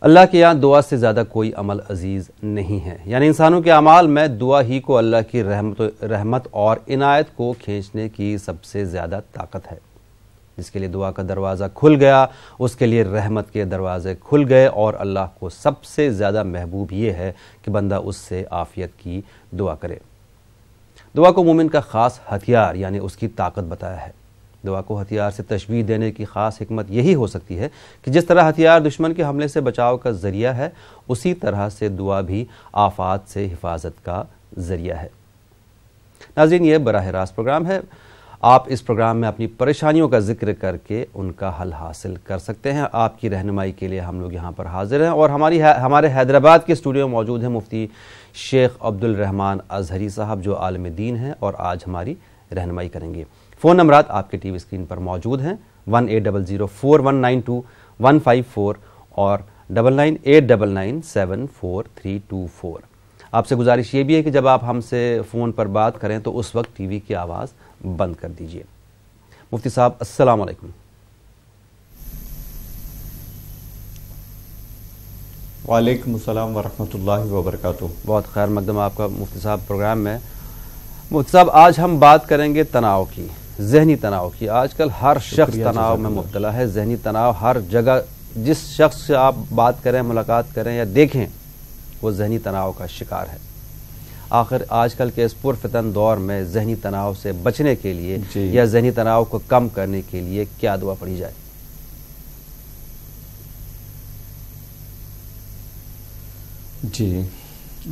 اللہ کے یہاں دعا سے زیادہ کوئی عمل عزیز نہیں ہے، یعنی انسانوں کے اعمال میں دعا ہی کو اللہ کی رحمت اور عنایت کو کھینچنے کی سب سے زیادہ طاقت ہے۔ جس کے لیے دعا کا دروازہ کھل گیا اس کے لیے رحمت کے دروازے کھل گئے، اور اللہ کو سب سے زیادہ محبوب یہ ہے کہ بندہ اس سے عافیت کی دعا کرے۔ دعا کو مومن کا خاص ہتھیار یعنی اس کی طاقت بتایا ہے۔ دعا کو ہتھیار سے تشبیہ دینے کی خاص حکمت یہی ہو سکتی ہے کہ جس طرح ہتھیار دشمن کے حملے سے بچاؤ کا ذریعہ ہے، اسی طرح سے دعا بھی آفات سے حفاظت کا ذریعہ ہے۔ ناظرین، یہ براہ راست پروگرام ہے۔ آپ اس پروگرام میں اپنی پریشانیوں کا ذکر کر کے ان کا حل حاصل کر سکتے ہیں۔ آپ کی رہنمائی کے لیے ہم لوگ یہاں پر حاضر ہیں، اور ہمارے حیدرآباد کے اسٹوڈیو میں موجود ہیں مفتی شیخ عبدالرحمن ازہری صاحب، جو عالم دین ہیں اور آج ہماری رہنمائی کریں گے۔ فون نمبرات آپ کے ٹی وی اسکرین پر موجود ہیں، 18004192 اور 9989974324۔ آپ سے گزارش یہ بھی ہے کہ جب آپ ہم سے فون پر بات کریں تو اس وقت ٹی وی کی آواز بند کر دیجئے۔ مفتی صاحب السلام علیکم۔ وعلیکم السلام ورحمۃ اللہ وبرکاتہ۔ بہت خیر مقدم آپ کا مفتی صاحب پروگرام میں۔ مفتی صاحب، آج ہم بات کریں گے تناؤ کی، ذہنی تناؤ کی۔ آج کل ہر شخص تناؤ میں مبتلا ہے، ذہنی تناؤ ہر جگہ، جس شخص سے آپ بات کریں، ملاقات کریں یا دیکھیں، وہ ذہنی تناؤ کا شکار ہے۔ آخر آج کل کے اس پرفتن دور میں ذہنی تناؤ سے بچنے کے لیے یا ذہنی تناؤ کو کم کرنے کے لیے کیا دعا پڑھی جائے؟ جی،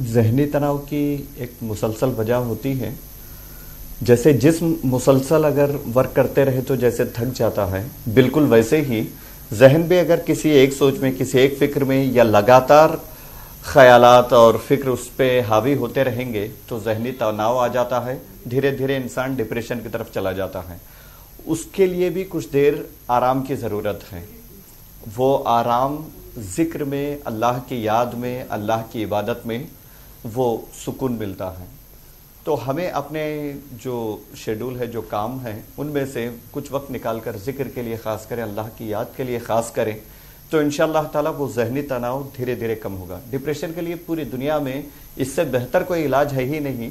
ذہنی تناؤ کی ایک مسلسل وجہ ہوتی ہے۔ جیسے جسم مسلسل اگر ورک کرتے رہے تو جیسے تھک جاتا ہے، بالکل ویسے ہی ذہن بھی اگر کسی ایک سوچ میں، کسی ایک فکر میں یا لگاتار خیالات اور فکر اس پہ حاوی ہوتے رہیں گے تو ذہنی تناؤ آ جاتا ہے، دھیرے دھیرے انسان ڈپریشن کی طرف چلا جاتا ہے۔ اس کے لیے بھی کچھ دیر آرام کی ضرورت ہے۔ وہ آرام ذکر میں، اللہ کی یاد میں، اللہ کی عبادت میں وہ سکون ملتا ہے۔ تو ہمیں اپنے جو شیڈول ہے، جو کام ہیں، ان میں سے کچھ وقت نکال کر ذکر کے لیے خاص کریں، اللہ کی یاد کے لیے خاص کریں، تو انشاءاللہ تعالیٰ وہ ذہنی تناؤ دھیرے دھیرے کم ہوگا۔ ڈپریشن کے لیے پوری دنیا میں اس سے بہتر کوئی علاج ہے ہی نہیں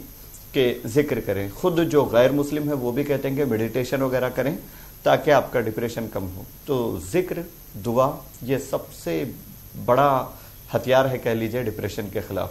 کہ ذکر کریں۔ خود جو غیر مسلم ہے وہ بھی کہتے ہیں کہ میڈیٹیشن وغیرہ کریں تاکہ آپ کا ڈپریشن کم ہو۔ تو ذکر، دعا، یہ سب سے بڑا ہتھیار ہے کہہ لیجئے ڈپریشن کے خلاف۔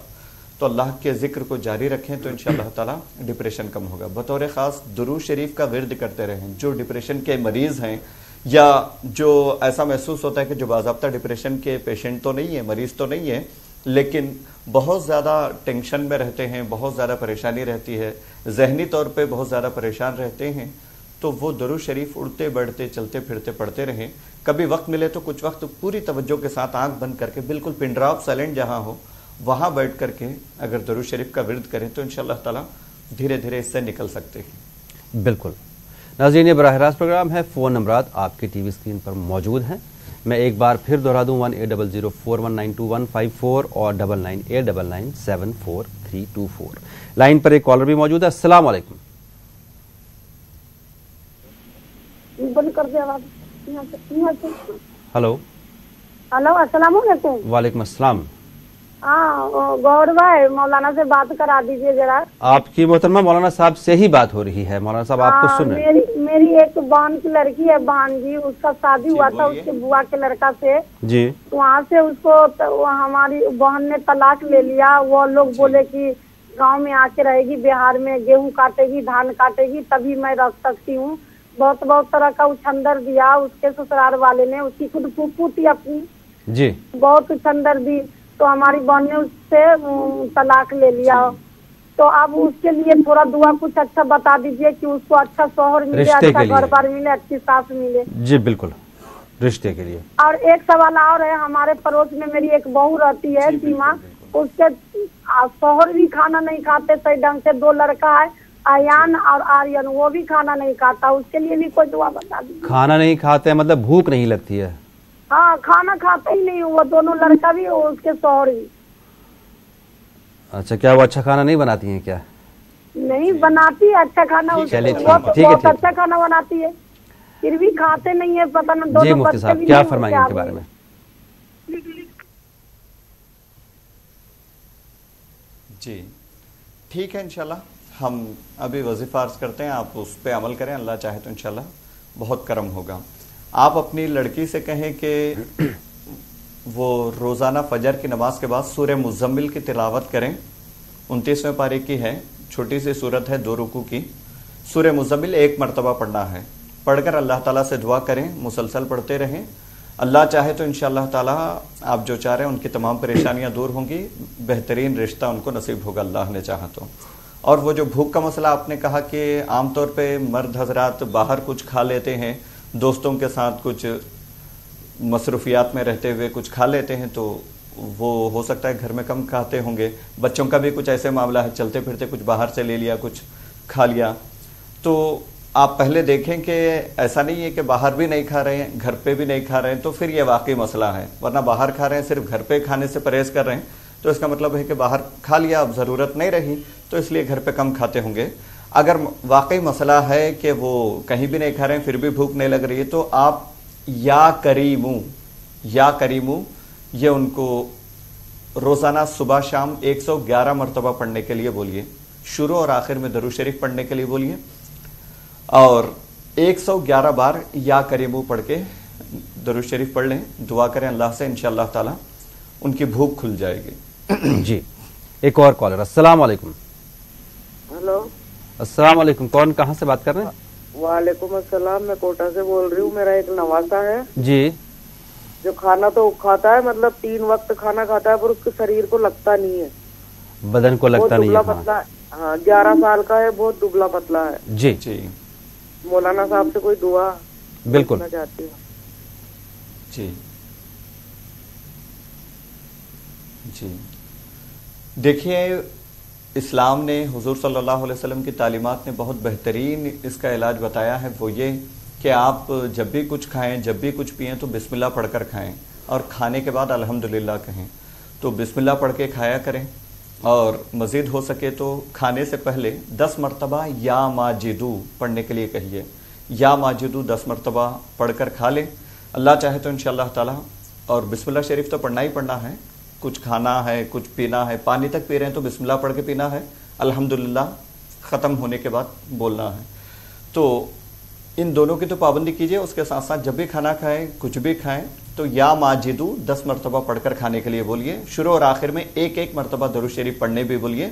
تو اللہ کے ذکر کو جاری رکھیں تو انشاءاللہ تعالیٰ ڈپریشن کم ہوگا۔ بطور خاص درود شریف کا ورد کرتے رہیں۔ جو ڈپریشن کے مریض ہیں یا جو ایسا محسوس ہوتا ہے کہ جو باضابطہ ڈپریشن کے پیشنٹ تو نہیں ہے، مریض تو نہیں ہے، لیکن بہت زیادہ ٹینشن میں رہتے ہیں، بہت زیادہ پریشانی رہتی ہے، ذہنی طور پہ بہت زیادہ پریشان رہتے ہیں، تو وہ درود شریف اڑتے بیٹھتے چلتے پھرتے پڑھتے رہیں۔ کبھی وقت ملے تو کچھ وقت پوری توجہ کے ساتھ آنکھ بند کر کے، بالکل پن ڈراپ سائلنٹ جہاں ہو وہاں بیٹھ کر کے اگر درود شریف کا ورد کریں تو انشاءاللہ تعالیٰ دھیرے دھیرے اس سے نکل سکتے ہیں۔ بالکل ناظرین، یہ براہ راست پروگرام ہے۔ فون نمبرات آپ کے ٹی وی اسکرین پر موجود ہیں۔ میں ایک بار پھر دہرا دوں، 18004192 اور 9989974324۔ لائن پر ایک کالر بھی موجود ہے۔ السلام علیکم۔ بند کر دے آواز۔ ہلو، السلام علیکم۔ وعلیکم السلام۔ ہاں گور بھائی، مولانا سے بات کرا دیجیے ذرا۔ آپ کی محترمہ مولانا صاحب سے ہی بات ہو رہی ہے۔ مولانا صاحب آپ کو سن رہے ہیں؟ میری ایک بہن کی لڑکی ہے، بہن جی، اس کا شادی ہوا تھا اس کے بوا کے لڑکا سے جی۔ وہاں سے اس کو ہماری بہن نے طلاق لے لیا۔ وہ لوگ بولے کہ گاؤں میں آ کے رہے گی، بہار میں گیہوں کاٹے گی، دھان کاٹے گی، تبھی میں رہ سکتی ہوں۔ بہت طرح کا اچھندر دیا اس کے سسرال والے نے، اس کی خود پھوپھو تھی اپنی جی، بہت اچھندر دی، تو ہماری بہن نے اس سے طلاق لے لیا۔ تو اب اس کے لیے تھوڑا دعا کچھ اچھا بتا دیجئے کہ اس کو اچھا شوہر ملے، اچھا گھر بار ملے، اچھی ساس ملے۔ جی بالکل، رشتے کے لیے۔ اور ایک سوال اور ہے، ہمارے پڑوس میں میری ایک بہو رہتی ہے سیما، اس کے شوہر بھی کھانا نہیں کھاتے صحیح ڈھنگ سے، 2 لڑکا ہے، ایان اور آریان، وہ بھی کھانا نہیں کھاتا، اس کے لیے بھی کوئی دعا بتا دیجیے۔ کھانا نہیں کھاتے مطلب بھوک نہیں لگتی ہے؟ ہاں، کھانا کھاتے ہی نہیں، وہ دونوں لڑکا بھی اور اس کے شوہر بھی۔ اچھا، کیا وہ اچھا کھانا نہیں بناتی ہیں کیا؟ نہیں بناتی ہے اچھا کھانا، بہت اچھا کھانا بناتی ہے، پھر بھی کھاتے نہیں ہے، پتہ نہ جی مفتی صاحب کیا فرمائیں گے ان کے بارے میں؟ جی ٹھیک ہے، انشاءاللہ ہم ابھی وظیفہ عرض کرتے ہیں، آپ اس پہ عمل کریں، اللہ چاہے تو انشاءاللہ بہت کرم ہوگا. آپ اپنی لڑکی سے کہیں کہ وہ روزانہ فجر کی نماز کے بعد سورہ مزمل کی تلاوت کریں. 29ویں پارے کی ہے، چھوٹی سی صورت ہے، 2 رکوع کی. سورہ مزمل 1 مرتبہ پڑھنا ہے. پڑھ کر اللہ تعالیٰ سے دعا کریں، مسلسل پڑھتے رہیں. اللہ چاہے تو انشاءاللہ تعالیٰ آپ جو چاہ رہے ہیں ان کی تمام پریشانیاں دور ہوں گی، بہترین رشتہ ان کو نصیب ہوگا اللہ نے چاہا تو. اور وہ جو بھوک کا مسئلہ آپ نے کہا کہ عام طور پہ مرد حضرات باہر کچھ کھا لیتے ہیں، دوستوں کے ساتھ کچھ مصروفیات میں رہتے ہوئے کچھ کھا لیتے ہیں، تو وہ ہو سکتا ہے گھر میں کم کھاتے ہوں گے. بچوں کا بھی کچھ ایسے معاملہ ہے، چلتے پھرتے کچھ باہر سے لے لیا، کچھ کھا لیا. تو آپ پہلے دیکھیں کہ ایسا نہیں ہے کہ باہر بھی نہیں کھا رہے ہیں، گھر پہ بھی نہیں کھا رہے ہیں، تو پھر یہ واقعی مسئلہ ہے. ورنہ باہر کھا رہے ہیں، صرف گھر پہ کھانے سے پرہیز کر رہے ہیں، تو اس کا مطلب ہے کہ باہر کھا لیا، اب ضرورت نہیں رہی، تو اس لیے گھر پہ کم کھاتے ہوں گے. اگر واقعی مسئلہ ہے کہ وہ کہیں بھی نہیں کھا رہے ہیں پھر بھی بھوک نہیں لگ رہی ہے، تو آپ یا کریمو یہ ان کو روزانہ صبح شام 111 مرتبہ پڑھنے کے لیے بولیے. شروع اور آخر میں درود شریف پڑھنے کے لیے بولیے، اور 111 بار یا کریمو پڑھ کے درود شریف پڑھ لیں. دعا کریں اللہ سے، انشاءاللہ تعالی ان کی بھوک کھل جائے گی. جی ایک اور کالر. السلام علیکم. ہلو السلام علیکم، کون کہاں سے بات کر رہے ہیں؟ وعلیکم السلام، میں کوٹا سے بول رہی ہوں. میرا ایک نواسا ہے جی. جو کھانا تو کھاتا ہے، مطلب 3 وقت کھانا کھاتا ہے، پر اس کے شریر کو لگتا نہیں ہے، بدن کو لگتا نہیں دبلا پتلا ہے. ہاں 11 سال کا ہے، بہت دبلا پتلا ہے. جی جی مولانا صاحب سے کوئی دعا بالکل چاہتی ہوں. جی جی دیکھیے، اسلام نے، حضور صلی اللہ علیہ وسلم کی تعلیمات نے بہت بہترین اس کا علاج بتایا ہے. وہ یہ کہ آپ جب بھی کچھ کھائیں، جب بھی کچھ پئیں تو بسم اللہ پڑھ کر کھائیں، اور کھانے کے بعد الحمدللہ کہیں. تو بسم اللہ پڑھ کے کھایا کریں، اور مزید ہو سکے تو کھانے سے پہلے 10 مرتبہ یا ماجدو پڑھنے کے لیے کہیے. یا ماجدو 10 مرتبہ پڑھ کر کھا لیں، اللہ چاہے تو انشاءاللہ تعالی. اور بسم اللہ شریف تو پڑھنا ہی پڑھنا ہے. کچھ کھانا ہے، کچھ پینا ہے، پانی تک پی رہے ہیں تو بسم اللہ پڑھ کے پینا ہے، الحمدللہ ختم ہونے کے بعد بولنا ہے. تو ان دونوں کی تو پابندی کیجئے. اس کے ساتھ ساتھ جب بھی کھانا کھائیں، کچھ بھی کھائیں تو یا ماجدو 10 مرتبہ پڑھ کر کھانے کے لیے بولیے. شروع اور آخر میں 1 مرتبہ درود شریف پڑھنے بھی بولیے.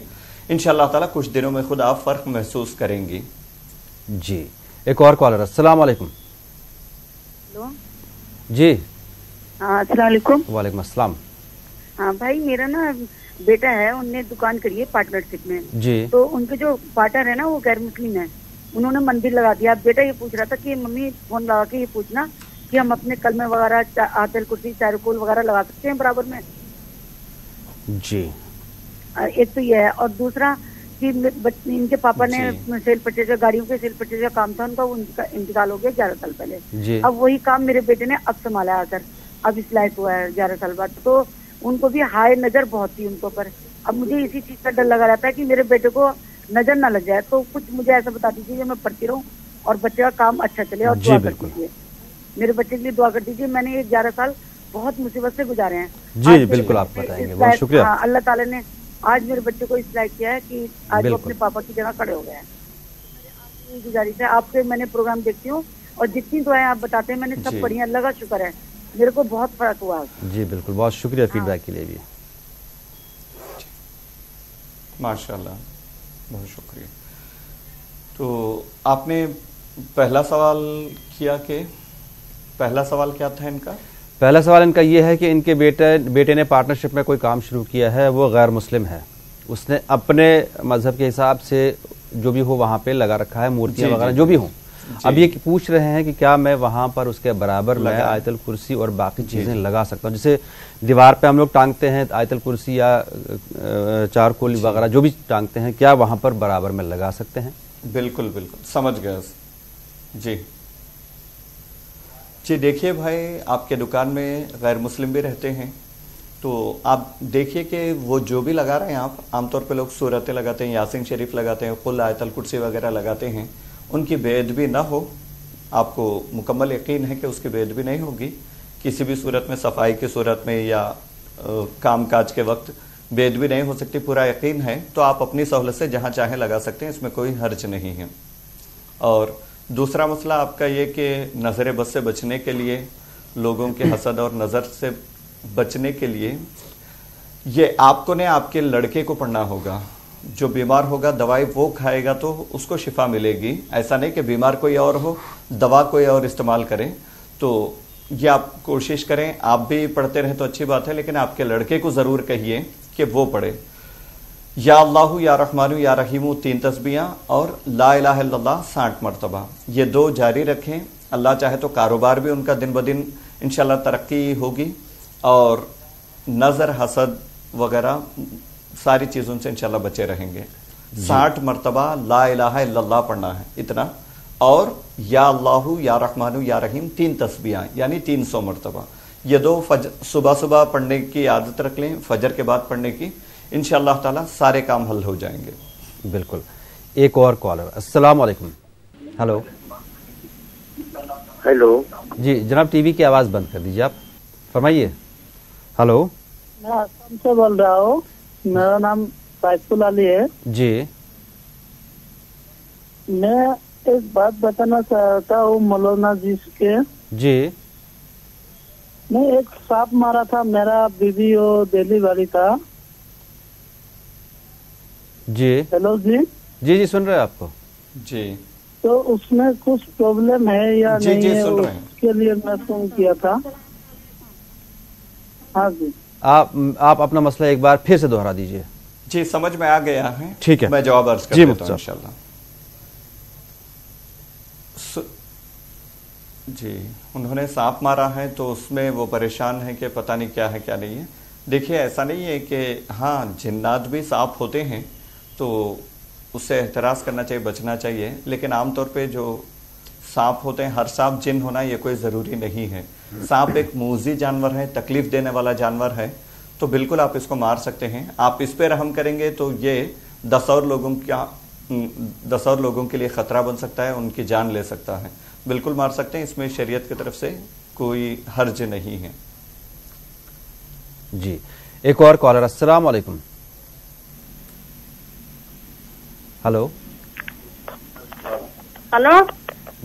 انشاءاللہ تعالی کچھ دنوں میں خود آپ فرق محسوس کریں گی. جی ایک اور کالر. السلام علیکم. ہلو جی ہاں السلام علیکم. وعلیکم السلام. ہاں بھائی، میرا نا بیٹا ہے، ان نے دکان کری ہے پارٹنرشپ میں. جی تو ان کے جو پارٹنر ہے نا وہ غیر مسلم ہے، انہوں نے مندر لگا دیا. اب بیٹا یہ پوچھ رہا تھا کہ ممی فون لگا کے یہ پوچھنا کہ ہم اپنے کلمے وغیرہ، آیت الکرسی، چارکول وغیرہ لگا سکتے ہیں برابر میں. جی ایک تو یہ ہے، اور دوسرا کہ ان کے پاپا نے سیل پرچیز، گاڑیوں کے سیل پرچیز کا کام تھا ان کا، ان کا انتقال ہو گیا 11 سال پہلے. جی اب وہی کام میرے بیٹے نے اب سنبھالا آ کر، اب اس لائق ہوا ہے 11 سال بعد. تو ان کو بھی ہائے نظر بہت تھی ان کو پر. اب مجھے اسی چیز کا ڈر لگا رہتا ہے کہ میرے بیٹے کو نظر نہ لگ جائے. تو کچھ مجھے ایسا بتا دیجیے جو میں پڑھتی رہوں اور بچے کا کام اچھا چلے. اور دعا کر دیجیے میرے بچے کے لیے، دعا کر دیجیے. میں نے یہ 11 سال بہت مصیبت سے گزارے ہیں. جی بالکل آپ بتائیں گے، بہت شکریہ. اللہ تعالیٰ نے آج میرے بچے کو اس لائق کیا ہے کہ آج وہ اپنے پاپا کی جگہ کھڑے ہو گئے ہیں. آپ کی گزارش ہے، آپ کے میں نے پروگرام دیکھتی ہوں اور جتنی دعائیں آپ بتاتے ہیں میں نے سب پڑھی ہیں. اللہ کا شکر ہے میرے کو بہت فرق ہوا. جی بالکل، بہت شکریہ فیڈ بیک کے لیے بھی. ماشاءاللہ بہت شکریہ. تو آپ نے پہلا سوال کیا کہ پہلا سوال کیا تھا ان کا؟ پہلا سوال ان کا یہ ہے کہ ان کے بیٹے نے پارٹنرشپ میں کوئی کام شروع کیا ہے، وہ غیر مسلم ہے، اس نے اپنے مذہب کے حساب سے جو بھی ہو وہاں پہ لگا رکھا ہے، مورتیاں وغیرہ جو بھی ہوں. اب یہ پوچھ رہے ہیں کہ کیا میں وہاں پر اس کے برابر میں آیت الکرسی اور باقی چیزیں لگا سکتا ہوں؟ جیسے دیوار پہ ہم لوگ ٹانگتے ہیں آیت الکرسی یا چارکول وغیرہ جو بھی ٹانگتے ہیں، کیا وہاں پر برابر میں لگا سکتے ہیں؟ بالکل بالکل سمجھ گیا. جی جی دیکھیے بھائی، آپ کے دکان میں غیر مسلم بھی رہتے ہیں، تو آپ دیکھیے کہ وہ جو بھی لگا رہے ہیں، آپ عام طور پہ لوگ سورتیں لگاتے ہیں، یاسین شریف لگاتے ہیں، قل آیت الکرسی وغیرہ لگاتے ہیں، ان کی بے ادبی نہ ہو. آپ کو مکمل یقین ہے کہ اس کی بے ادبی نہیں ہوگی. کسی بھی صورت میں، صفائی کی صورت میں یا کام کاج کے وقت बेद भी नहीं हो सकती, पूरा यकीन है, तो आप अपनी सहूलत से जहां चाहें लगा सकते हैं, इसमें कोई हर्ज नहीं है। और दूसरा मसला आपका ये कि नज़र बद से बचने के लिए, लोगों के हसद और नज़र से बचने के लिए, ये आपको ने आपके लड़के को पढ़ना होगा। जो बीमार होगा दवाई वो खाएगा तो उसको शिफा मिलेगी, ऐसा नहीं कि बीमार कोई और हो दवा कोई और इस्तेमाल करें। तो ये आप कोशिश करें, आप भी पढ़ते रहे तो अच्छी बात है, लेकिन आपके लड़के को ज़रूर कहिए कि वो पढ़े। या अल्लाहु या रहमानु या रहीमु 3 तस्बीहां और ला इलाहा इल्लल्लाह 60 मरतबा, ये 2 जारी रखें। अल्लाह चाहे तो कारोबार भी उनका दिन ब दिन इंशाल्लाह तरक्की होगी और नज़र हसद वगैरह सारी चीज़ों से इंशाल्लाह बचे रहेंगे। 60 मरतबा ला इलाहा इल्लल्लाह पढ़ना है इतना, और या अल्लाहु या रहमानु या रहीम 3 तस्बीहां यानी 300 मरतबा। ये 2 सुबह सुबह पढ़ने की आदत रख लें, फजर के बाद पढ़ने की, इंशाअल्लाह ताला सारे काम हल हो जाएंगे। बिल्कुल। एक और कॉलर, अस्सलाम वालेकुम। हेलो। हेलो जी जनाब, टीवी की आवाज़ बंद कर दीजिए, आप फरमाइए। हेलो। मैं असम से बोल रहा हूँ, मेरा नाम साइफुल अली है जी। मैं एक बात बताना चाहता हूँ मौलाना जी के। जी। मैं एक सांप मारा था, मेरा बीबी और डिलीवरी था। जी। हेलो जी। जी जी सुन रहे हैं आपको। जी। तो उसमें कुछ प्रॉब्लम है या जी, नहीं जी, है, सुन रहे हैं। उसके लिए मैं फोन किया था। हाँ जी। आप अपना मसला एक बार फिर से दोहरा दीजिए। जी समझ में आ गया है, ठीक है, मैं जवाब अर्ज कर जी देता हूं इंशाल्लाह। जी, उन्होंने सांप मारा है तो उसमें वो परेशान है कि पता नहीं क्या है क्या नहीं है। देखिए ऐसा नहीं है कि हाँ जिन्नात भी सांप होते हैं तो उससे एहतराज करना चाहिए, बचना चाहिए, लेकिन आमतौर पे जो सांप होते हैं, हर सांप जिन होना ये कोई ज़रूरी नहीं है। सांप एक मूजी जानवर है, तकलीफ देने वाला जानवर है, तो बिल्कुल आप इसको मार सकते हैं। आप इस पे रहम करेंगे तो ये 10 और लोगों के लिए ख़तरा बन सकता है, उनकी जान ले सकता है। बिल्कुल मार सकते हैं, इसमें शरीयत की तरफ से कोई हर्ज नहीं है। जी। एक और कॉलर, अस्सलाम वालेकुम। हेलो। हेलो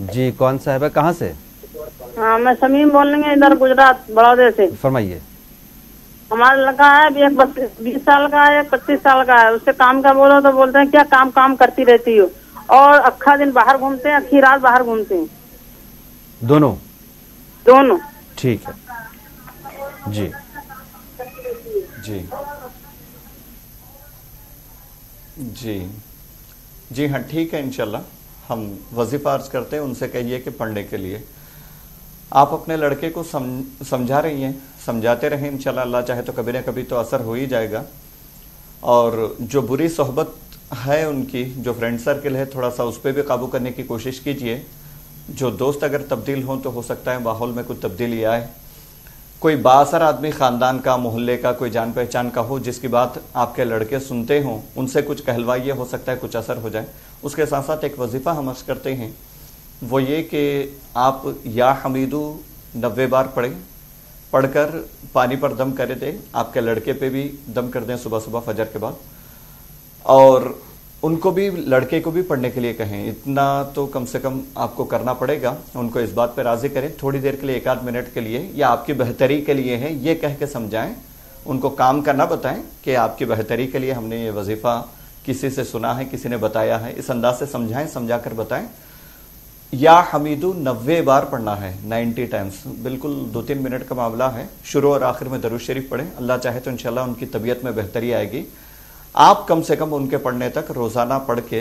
जी कौन साहब है, कहाँ से? हाँ मैं समीम बोल रही हूँ, इधर गुजरात बड़ौदे से। फरमाइए। हमारा लड़का है, एक 20 साल का है, 25 साल का है। उससे काम का बोलो तो बोलते हैं क्या काम करती रहती हो, और अक्खा दिन बाहर घूमते हैं, अक्खी रात बाहर घूमते हैं। दोनों ठीक है। जी जी जी जी हाँ ठीक है, इंशाल्लाह हम वजीफा अर्ज करते हैं। उनसे कहिए कि पढ़ने के लिए आप अपने लड़के को समझा रही हैं, समझाते रहें, इंशाल्लाह अल्लाह चाहे तो कभी ना कभी तो असर हो ही जाएगा। और जो बुरी सोहबत है उनकी, जो फ्रेंड सर्कल है, थोड़ा सा उस पर भी काबू करने की कोशिश कीजिए। जो दोस्त अगर तब्दील हों तो हो सकता है माहौल में कुछ तब्दीली आए। कोई बाअसर आदमी ख़ानदान का, मोहल्ले का, कोई जान पहचान का हो जिसकी बात आपके लड़के सुनते हों, उनसे कुछ कहलवाइए, हो सकता है कुछ असर हो जाए। उसके साथ साथ एक वजीफ़ा हम अर्ज करते हैं, वो ये कि आप या हमीदू 90 बार पढ़ें, पढ़कर पानी पर दम कर दें, आपके लड़के पे भी दम कर दें सुबह सुबह फजर के बाद, और उनको भी, लड़के को भी पढ़ने के लिए कहें। इतना तो कम से कम आपको करना पड़ेगा, उनको इस बात पर राज़ी करें। थोड़ी देर के लिए, 1-8 मिनट के लिए, या आपकी बेहतरी के लिए है ये कह के समझाएं। उनको काम करना बताएं कि आपकी बेहतरी के लिए हमने ये वजीफ़ा किसी से सुना है, किसी ने बताया है, इस अंदाज से समझाएं, समझा कर बताएं। या हमीदू 90 बार पढ़ना है, 90 टाइम्स, बिल्कुल 2-3 मिनट का मामला है। शुरू और आखिर में दरूद शरीफ पढ़ें, अल्लाह चाहे तो इंशाल्लाह उनकी तबीयत में बेहतरी आएगी। आप कम से कम उनके पढ़ने तक रोज़ाना पढ़ के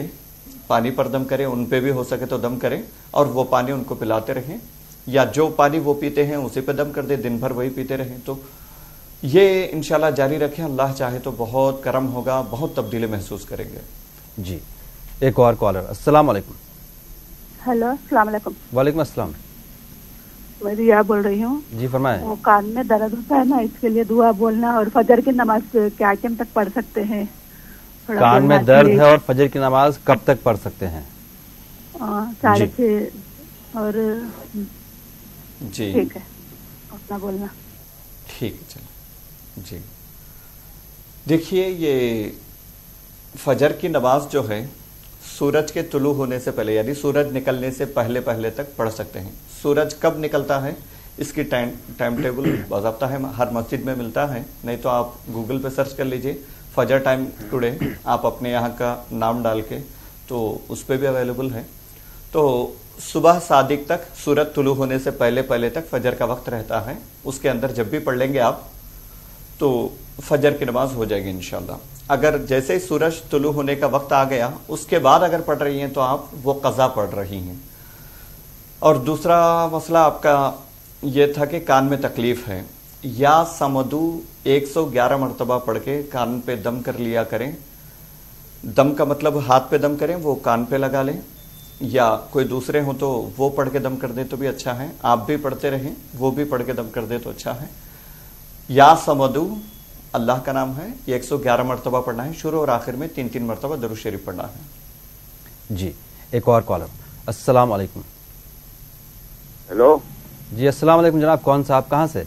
पानी पर दम करें, उन पे भी हो सके तो दम करें, और वो पानी उनको पिलाते रहें, या जो पानी वो पीते हैं उसी पे दम कर दे, दिन भर वही पीते रहें। तो ये इंशाल्लाह जारी रखें, अल्लाह चाहे तो बहुत करम होगा, बहुत तब्दीली महसूस करेंगे। जी। एक और कॉलर, अस्सलाम वालेकुम। हेलो, अस्सलाम वालेकुम। वालेकुम अस्सलाम। मैं रिया बोल रही हूँ। जी फरमाएं। वो कान में दर्द होता है ना, इसके लिए दुआ बोलना, और फजर की नमाज क्या टाइम तक पढ़ सकते हैं? कान में दर्द है और फजर की नमाज कब तक पढ़ सकते हैं? 6:30 और जी ठीक है, अपना बोलना। ठीक है, चलो जी। देखिए, ये फजर की नमाज जो है सूरज के तुलू होने से पहले यानी सूरज निकलने से पहले पहले तक पढ़ सकते हैं। सूरज कब निकलता है इसकी टाइम टेबल बाज़ाब्ता है, हर मस्जिद में मिलता है, नहीं तो आप गूगल पे सर्च कर लीजिए फजर टाइम टुडे, आप अपने यहाँ का नाम डाल के, तो उस पर भी अवेलेबल है। तो सुबह सादिक तक सूरज तुलू होने से पहले पहले तक फजर का वक्त रहता है, उसके अंदर जब भी पढ़ लेंगे आप तो फजर की नमाज हो जाएगी इंशाल्लाह। अगर जैसे ही सूरज तुलू होने का वक्त आ गया उसके बाद अगर पढ़ रही हैं तो आप वो कज़ा पढ़ रही हैं। और दूसरा मसला आपका ये था कि कान में तकलीफ है, या समदू 111 मरतबा पढ़ के कान पे दम कर लिया करें। दम का मतलब हाथ पे दम करें, वो कान पे लगा लें, या कोई दूसरे हो तो वो पढ़ के दम कर दे तो भी अच्छा है, आप भी पढ़ते रहें, वो भी पढ़ के दम कर दे तो अच्छा है। या समदू अल्लाह का नाम है, ये 111 मरतबा पढ़ना है, शुरू और आखिर में 3-3 मरतबा दरूद शरीफ पढ़ना है। जी, एक और कॉलर। अस्सलाम वालेकुम। हेलो जी अस्सलाम वालेकुम जनाब, कौन सा, आप कहाँ से?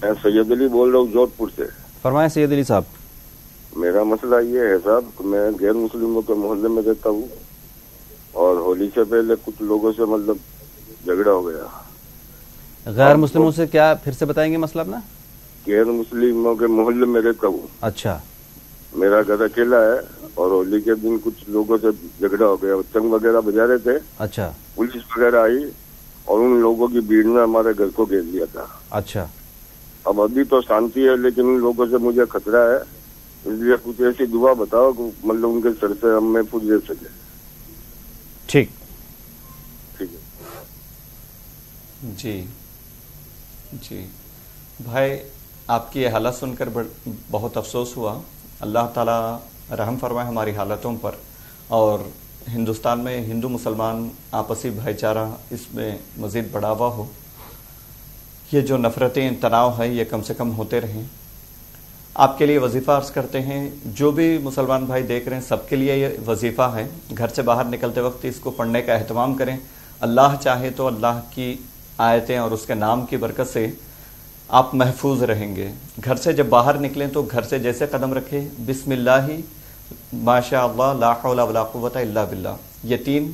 मैं सैयद अली बोल रहा हूँ जोधपुर से। फरमाएं सैयद अली साहब। मेरा मसला ये है साहब, मैं गैर मुस्लिमों के मोहल्ले में रहता हूँ और होली से पहले कुछ लोगों से मतलब झगड़ा हो गया। गैर मुस्लिमों से क्या, फिर से बताएंगे मसला अपना? गैर मुस्लिमों के मोहल्ले में रहता हूँ। अच्छा। मेरा घर अकेला है और होली के दिन कुछ लोगों से झगड़ा हो गया, चंग वगैरह बजा रहे थे। अच्छा। पुलिस वगैरह आई और उन लोगों की भीड़ में हमारे घर को घेर लिया था। अच्छा। अब अभी तो शांति है लेकिन उन लोगों से मुझे खतरा है, इसलिए कुछ ऐसी दुआ बताओ कि मतलब उनके सर से हम महफूज रह सके। ठीक ठीक है जी जी भाई, आपकी ये हालत सुनकर बहुत अफसोस हुआ। अल्लाह ताला रहम फरमाए हमारी हालतों पर, और हिंदुस्तान में हिंदू मुसलमान आपसी भाईचारा इसमें मज़ीद बढ़ावा हो। ये जो नफ़रतें, तनाव है, ये कम से कम होते रहें। आपके लिए वजीफ़ा अर्ज़ करते हैं, जो भी मुसलमान भाई देख रहे हैं सबके लिए ये वजीफ़ा है। घर से बाहर निकलते वक्त इसको पढ़ने का एहतमाम करें। अल्लाह चाहे तो अल्लाह की आयतें और उसके नाम की बरकत से आप महफूज रहेंगे। घर से जब बाहर निकलें तो घर से जैसे कदम रखें, बिस्मिल्लाही माशा अल्लाह ला हौला वला कुव्वता इल्ला बिल्लाह, ये 3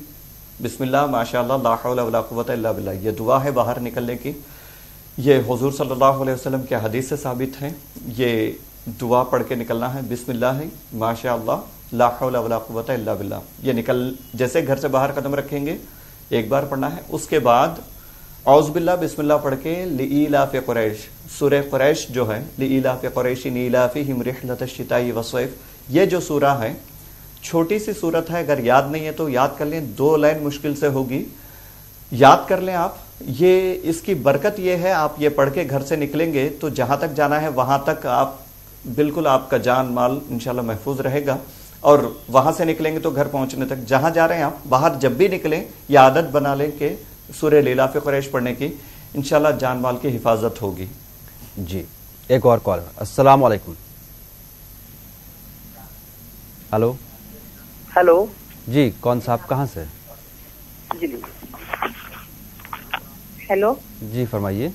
बिस्मिल्लाह माशा अल्लाह ला हौला वला कुव्वता इल्ला बिल्लाह, ये दुआ है बाहर निकलने की। ये हुजूर सल्लल्लाहु अलैहि वसल्लम के हदीस से साबित है। ये दुआ पढ़ के निकलना है, बिस्मिल्लाह माशा अल्लाह ला हौला वला कुव्वता इल्ला बिल्लाह। ये निकल जैसे घर से बाहर कदम रखेंगे एक बार पढ़ना है। उसके बाद औज़ु बिल्लाह बिस्मिल्लाह पढ़ के लिईलाफ़ कुरैश, सूरह कुरैश जो है, लिईलाफ़ कुरैश ईलाफ़िहिम रिहलतश शिताई वस्सैफ, ये जो सूरा है छोटी सी सूरत है, अगर याद नहीं है तो याद कर लें, 2 लाइन मुश्किल से होगी, याद कर लें आप। ये इसकी बरकत ये है, आप ये पढ़ के घर से निकलेंगे तो जहाँ तक जाना है वहाँ तक आप बिल्कुल, आपका जान माल इंशाल्लाह महफूज रहेगा। और वहाँ से निकलेंगे तो घर पहुँचने तक, जहाँ जा रहे हैं आप, बाहर जब भी निकलें ये आदत बना लें कि सूरह लीलाफ़ कुरैश पढ़ने की, इंशाल्लाह जान माल की हिफाजत होगी। जी, एक और कॉल। अस्सलाम वालेकुम। हेलो। हेलो जी, कौन सा, आप कहाँ से? जी हेलो जी फरमाइए।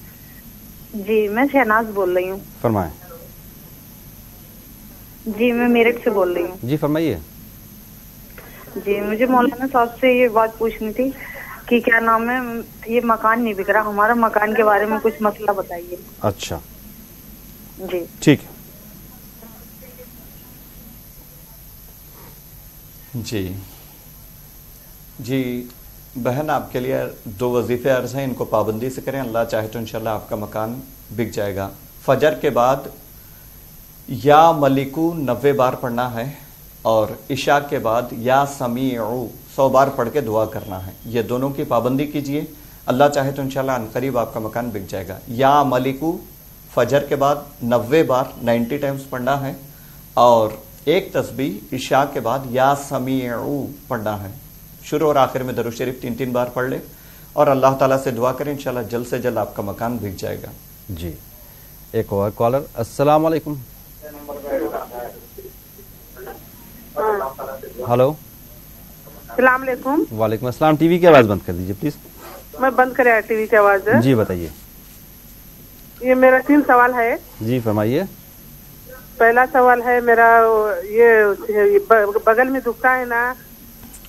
जी, मैं शहनाज बोल रही हूँ। फरमाएं। जी, मैं मेरठ से बोल रही हूँ। जी फरमाइए। जी, मुझे मौलाना साहब से ये बात पूछनी थी कि क्या नाम है, ये मकान नहीं बिक रहा हमारा, मकान के बारे में कुछ मसला बताइए। अच्छा जी ठीक है। जी जी बहन, आपके लिए 2 वजीफे अर्ज हैं, इनको पाबंदी से करें, अल्लाह चाहे तो इंशाल्लाह आपका मकान बिक जाएगा। फजर के बाद या मलिकू 90 बार पढ़ना है, और इशा के बाद या समीउ 100 बार पढ़ के दुआ करना है। ये दोनों की पाबंदी कीजिए, अल्लाह चाहे तो इंशाल्लाह अनकरीब आपका मकान बिक जाएगा। या मलिकू फजर के बाद 90 बार 90 टाइम्स पढ़ना है, और एक तस्बीह इशा के बाद या समीउ पढ़ना है। शुरू और आखिर में दरूद शरीफ 3-3 बार पढ़ ले और अल्लाह ताला से दुआ करें, इंशाल्लाह जल्द से जल्द आपका मकान बिक जाएगा। जी, एक और कॉलर। अस्सलाम वालेकुम। हेलो। सलाम अलैकुम। वालेकुम अस्सलाम। टीवी की आवाज बंद कर दीजिए प्लीज। मैं बंद करे टीवी की आवाज है। जी बताइए। ये मेरा 3 सवाल है। जी फरमाइए। पहला सवाल है मेरा, ये बगल में दुखता है ना,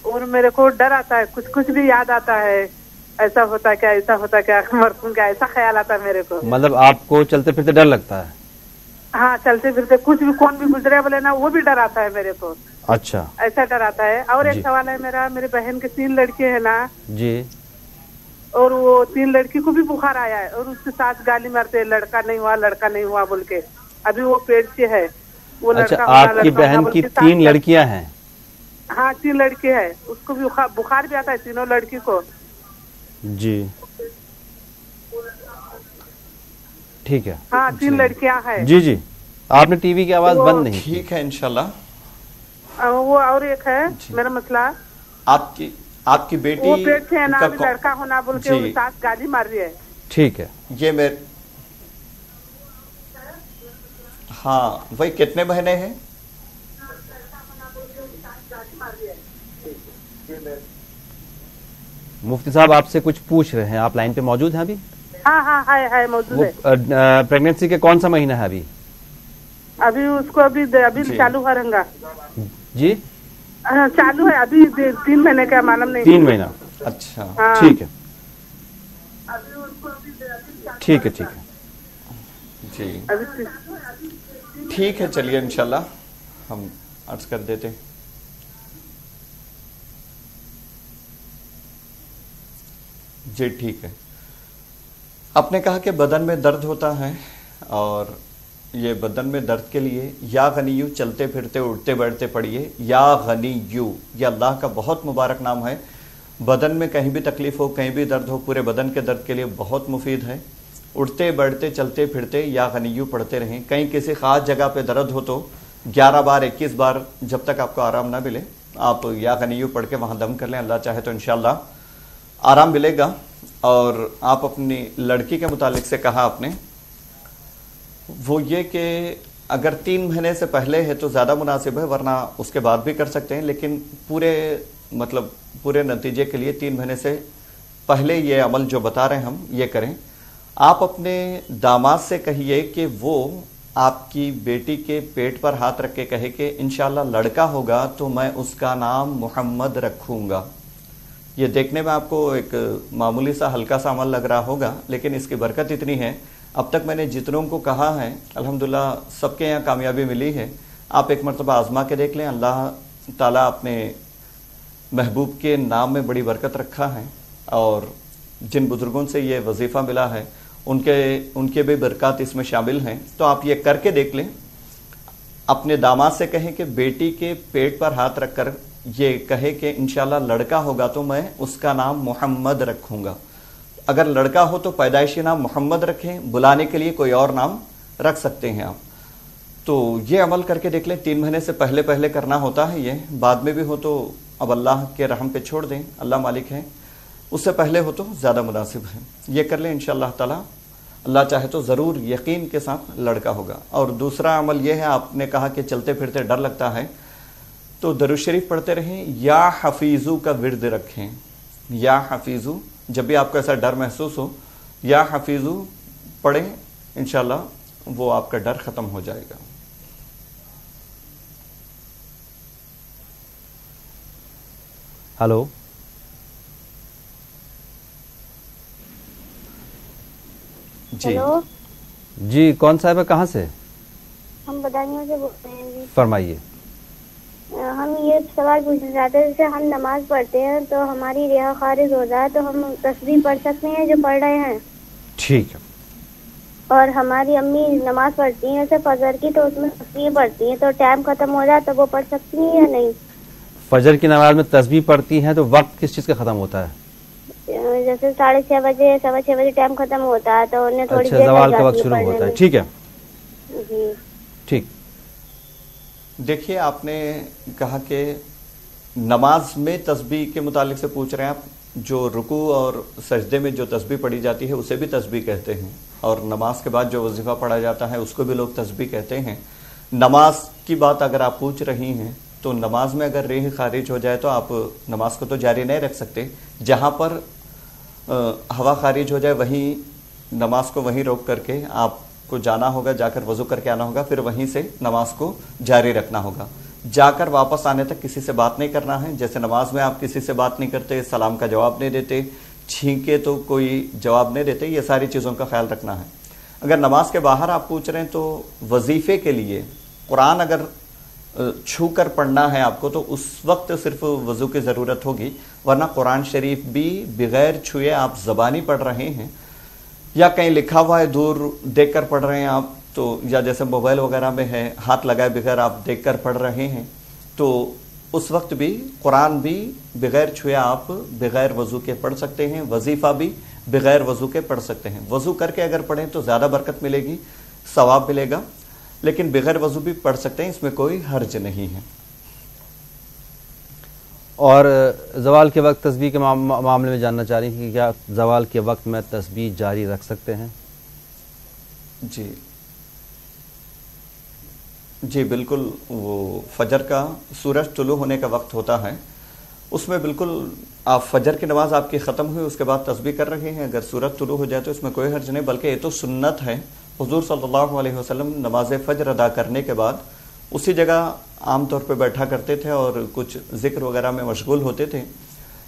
और मेरे को डर आता है, कुछ कुछ भी याद आता है, ऐसा होता क्या, ऐसा होता क्या, मरसूम क्या, ऐसा ख्याल आता है मेरे को। मतलब आपको चलते फिरते डर लगता है? हाँ, चलते फिरते कुछ भी, कौन भी गुजरे बोले ना, वो भी डर आता है मेरे को। अच्छा, ऐसा डर आता है। और एक सवाल है मेरा, मेरी बहन के 3 लड़के हैं ना जी, और वो 3 लड़की को भी बुखार आया है, और उसके साथ गाली मारते हैं, लड़का नहीं हुआ, लड़का नहीं हुआ बोल के। अभी वो पेट से है वो अच्छा, लड़का होना, आपकी लड़का होना बहन बोल की के 3 लड़कियां हैं? हाँ, 3 लड़के हैं, उसको भी बुखार भी आता है, तीनों लड़की को। जी, ठीक है। हाँ, 3 लड़कियां हैं। जी जी, आपने टीवी की आवाज बंद नहीं की। ठीक है, इंशाल्लाह। वो और एक है मेरा मसला, आपकी बेटी वो पेट से है ना, का अभी लड़का होना बोल के वो सास गाली मार रही है। ठीक है, ये मेरे, हाँ, वही कितने बहने हैं? मुफ्ती साहब आपसे कुछ पूछ रहे हैं, आप लाइन पे मौजूद हैं अभी? हाँ हाँ है मौजूद है। प्रेगनेंसी के कौन सा महीना है अभी? अभी उसको अभी चालू हो रहा जी, चालू है अभी 3 महीने का, मालूम नहीं। 3 महीना, अच्छा, हाँ। ठीक है, ठीक है, ठीक है जी, अभी ठीक है, चलिए इंशाल्लाह हम अर्ज कर देते। जी ठीक है। आपने कहा कि बदन में दर्द होता है, और ये बदन में दर्द के लिए या गनीयू चलते फिरते उठते बैठते पढ़िए, या गनीयू, ये अल्लाह का बहुत मुबारक नाम है। बदन में कहीं भी तकलीफ हो, कहीं भी दर्द हो, पूरे बदन के दर्द के लिए बहुत मुफीद है। उठते बैठते चलते फिरते या गनीयू पढ़ते रहें। कहीं किसी खास जगह पे दर्द हो तो 11 बार 21 बार, जब तक आपको आराम ना मिले, आप या गनीयू पढ़ के वहाँ दम कर लें। अल्लाह चाहे तो इंशाल्लाह आराम मिलेगा। और आप अपनी लड़की के मुतालिक से कहा आपने, वो ये कि अगर 3 महीने से पहले है तो ज़्यादा मुनासिब है, वरना उसके बाद भी कर सकते हैं, लेकिन पूरे नतीजे के लिए 3 महीने से पहले ये अमल जो बता रहे हैं हम, ये करें। आप अपने दामाद से कहिए कि वो आपकी बेटी के पेट पर हाथ रख के कहे कि इंशाल्लाह लड़का होगा तो मैं उसका नाम मोहम्मद रखूंगा। ये देखने में आपको एक मामूली सा हल्का सा अमल लग रहा होगा, लेकिन इसकी बरकत इतनी है। अब तक मैंने जितनों को कहा है अल्हम्दुलिल्लाह सबके यहाँ कामयाबी मिली है। आप एक मरतबा आजमा के देख लें। अल्लाह ताला अपने महबूब के नाम में बड़ी बरकत रखा है, और जिन बुजुर्गों से ये वजीफ़ा मिला है उनके भी बरकत इसमें शामिल हैं। तो आप ये करके देख लें। अपने दामाद से कहें कि बेटी के पेट पर हाथ रखकर ये कहे कि इंशाल्लाह लड़का होगा तो मैं उसका नाम मोहम्मद रखूंगा। अगर लड़का हो तो पैदाइशी नाम मोहम्मद रखें, बुलाने के लिए कोई और नाम रख सकते हैं आप। तो ये अमल करके देख लें। 3 महीने से पहले करना होता है ये, बाद में भी हो तो अब अल्लाह के रहम पे छोड़ दें, अल्लाह मालिक है। उससे पहले हो तो ज़्यादा मुनासिब है। ये कर लें, इंशाअल्लाह ताला अल्लाह चाहे तो ज़रूर यकीन के साथ लड़का होगा। और दूसरा अमल यह है, आपने कहा कि चलते फिरते डर लगता है, तो दरूद शरीफ पढ़ते रहें, या हफीज़ू का विर्द रखें। या हफीज़ू, जब भी आपको ऐसा डर महसूस हो, या हफीज़ू पढ़ें, इंशाल्लाह वो आपका डर ख़त्म हो जाएगा। हेलो, जी हेलो जी, कौन साहब है, कहाँ से? हम बदायूं से बोल रहे हैं जी। फरमाइए। हम ये सवाल पूछना चाहते हैं, जैसे हम नमाज पढ़ते हैं तो हमारी रिया खारिज हो जाए तो हम तस्बीह पढ़ सकते हैं जो पढ़ रहे हैं? ठीक है। और हमारी अम्मी नमाज पढ़ती हैं जैसे फजर की, तो उसमें तस्बीह पढ़ती हैं, तो टाइम खत्म हो जाए तो वो पढ़ सकती हैं या नहीं? फजर की नमाज में तस्बीह पढ़ती हैं तो वक्त किस चीज़ का ख़त्म होता है? जैसे 6:30 बजे 6:15 बजे टाइम खत्म होता है तो उन्हें थोड़ी अच्छा, देर ज़वाल लग का वक्त जाती है शुरू होता है। पढ़ने ठीक है, में। जी ठीक। देखिए, आपने कहा कि नमाज में तस्बीह के मुतालिक से पूछ रहे हैं आप। जो रुकू और सजदे में जो तस्बीह पढ़ी जाती है उसे भी तस्बीह कहते हैं, और नमाज के बाद जो वजीफा पढ़ा जाता है उसको भी लोग तस्बीह कहते हैं। नमाज की बात अगर आप पूछ रही हैं तो नमाज में अगर रेह खारिज हो जाए तो आप नमाज को तो जारी नहीं रख सकते। जहाँ पर हवा खारिज हो जाए वहीं नमाज को वहीं रोक करके आप को जाना होगा, जाकर वजू करके आना होगा, फिर वहीं से नमाज को जारी रखना होगा। जाकर वापस आने तक किसी से बात नहीं करना है। जैसे नमाज में आप किसी से बात नहीं करते, सलाम का जवाब नहीं देते, छींके तो कोई जवाब नहीं देते, ये सारी चीज़ों का ख्याल रखना है। अगर नमाज के बाहर आप पूछ रहे हैं तो वजीफे के लिए कुरान अगर छू कर पढ़ना है आपको तो उस वक्त सिर्फ वजू की ज़रूरत होगी, वरना कुरान शरीफ भी बगैर छुए आप ज़बानी पढ़ रहे हैं या कहीं लिखा हुआ है दूर देख कर पढ़ रहे हैं आप, तो या जैसे मोबाइल वगैरह में है हाथ लगाए बगैर आप देख कर पढ़ रहे हैं, तो उस वक्त भी कुरान भी बगैर छुए आप बगैर वजू के पढ़ सकते हैं, वजीफ़ा भी बगैर वजू के पढ़ सकते हैं। वजू करके अगर पढ़ें तो ज़्यादा बरकत मिलेगी, सवाब मिलेगा, लेकिन बगैर वजू भी पढ़ सकते हैं, इसमें कोई हर्ज नहीं है। और ज़वाल के वक्त तस्बीह के मामले में जानना चाह रही थी कि क्या ज़वाल के वक्त में तस्बीह जारी रख सकते हैं? जी बिल्कुल। वो फजर का सूरज तुलू होने का वक्त होता है, उसमें बिल्कुल आप फजर की नमाज आपकी ख़त्म हुई उसके बाद तस्बीह कर रहे हैं, अगर सूरज तुलू हो जाए तो इसमें कोई हर्ज नहीं, बल्कि ये तो सुन्नत है। हुजूर सल्लल्लाहु अलैहि वसल्लम नमाज फजर अदा करने के बाद उसी जगह आमतौर पर बैठा करते थे और कुछ जिक्र वगैरह में मशगूल होते थे,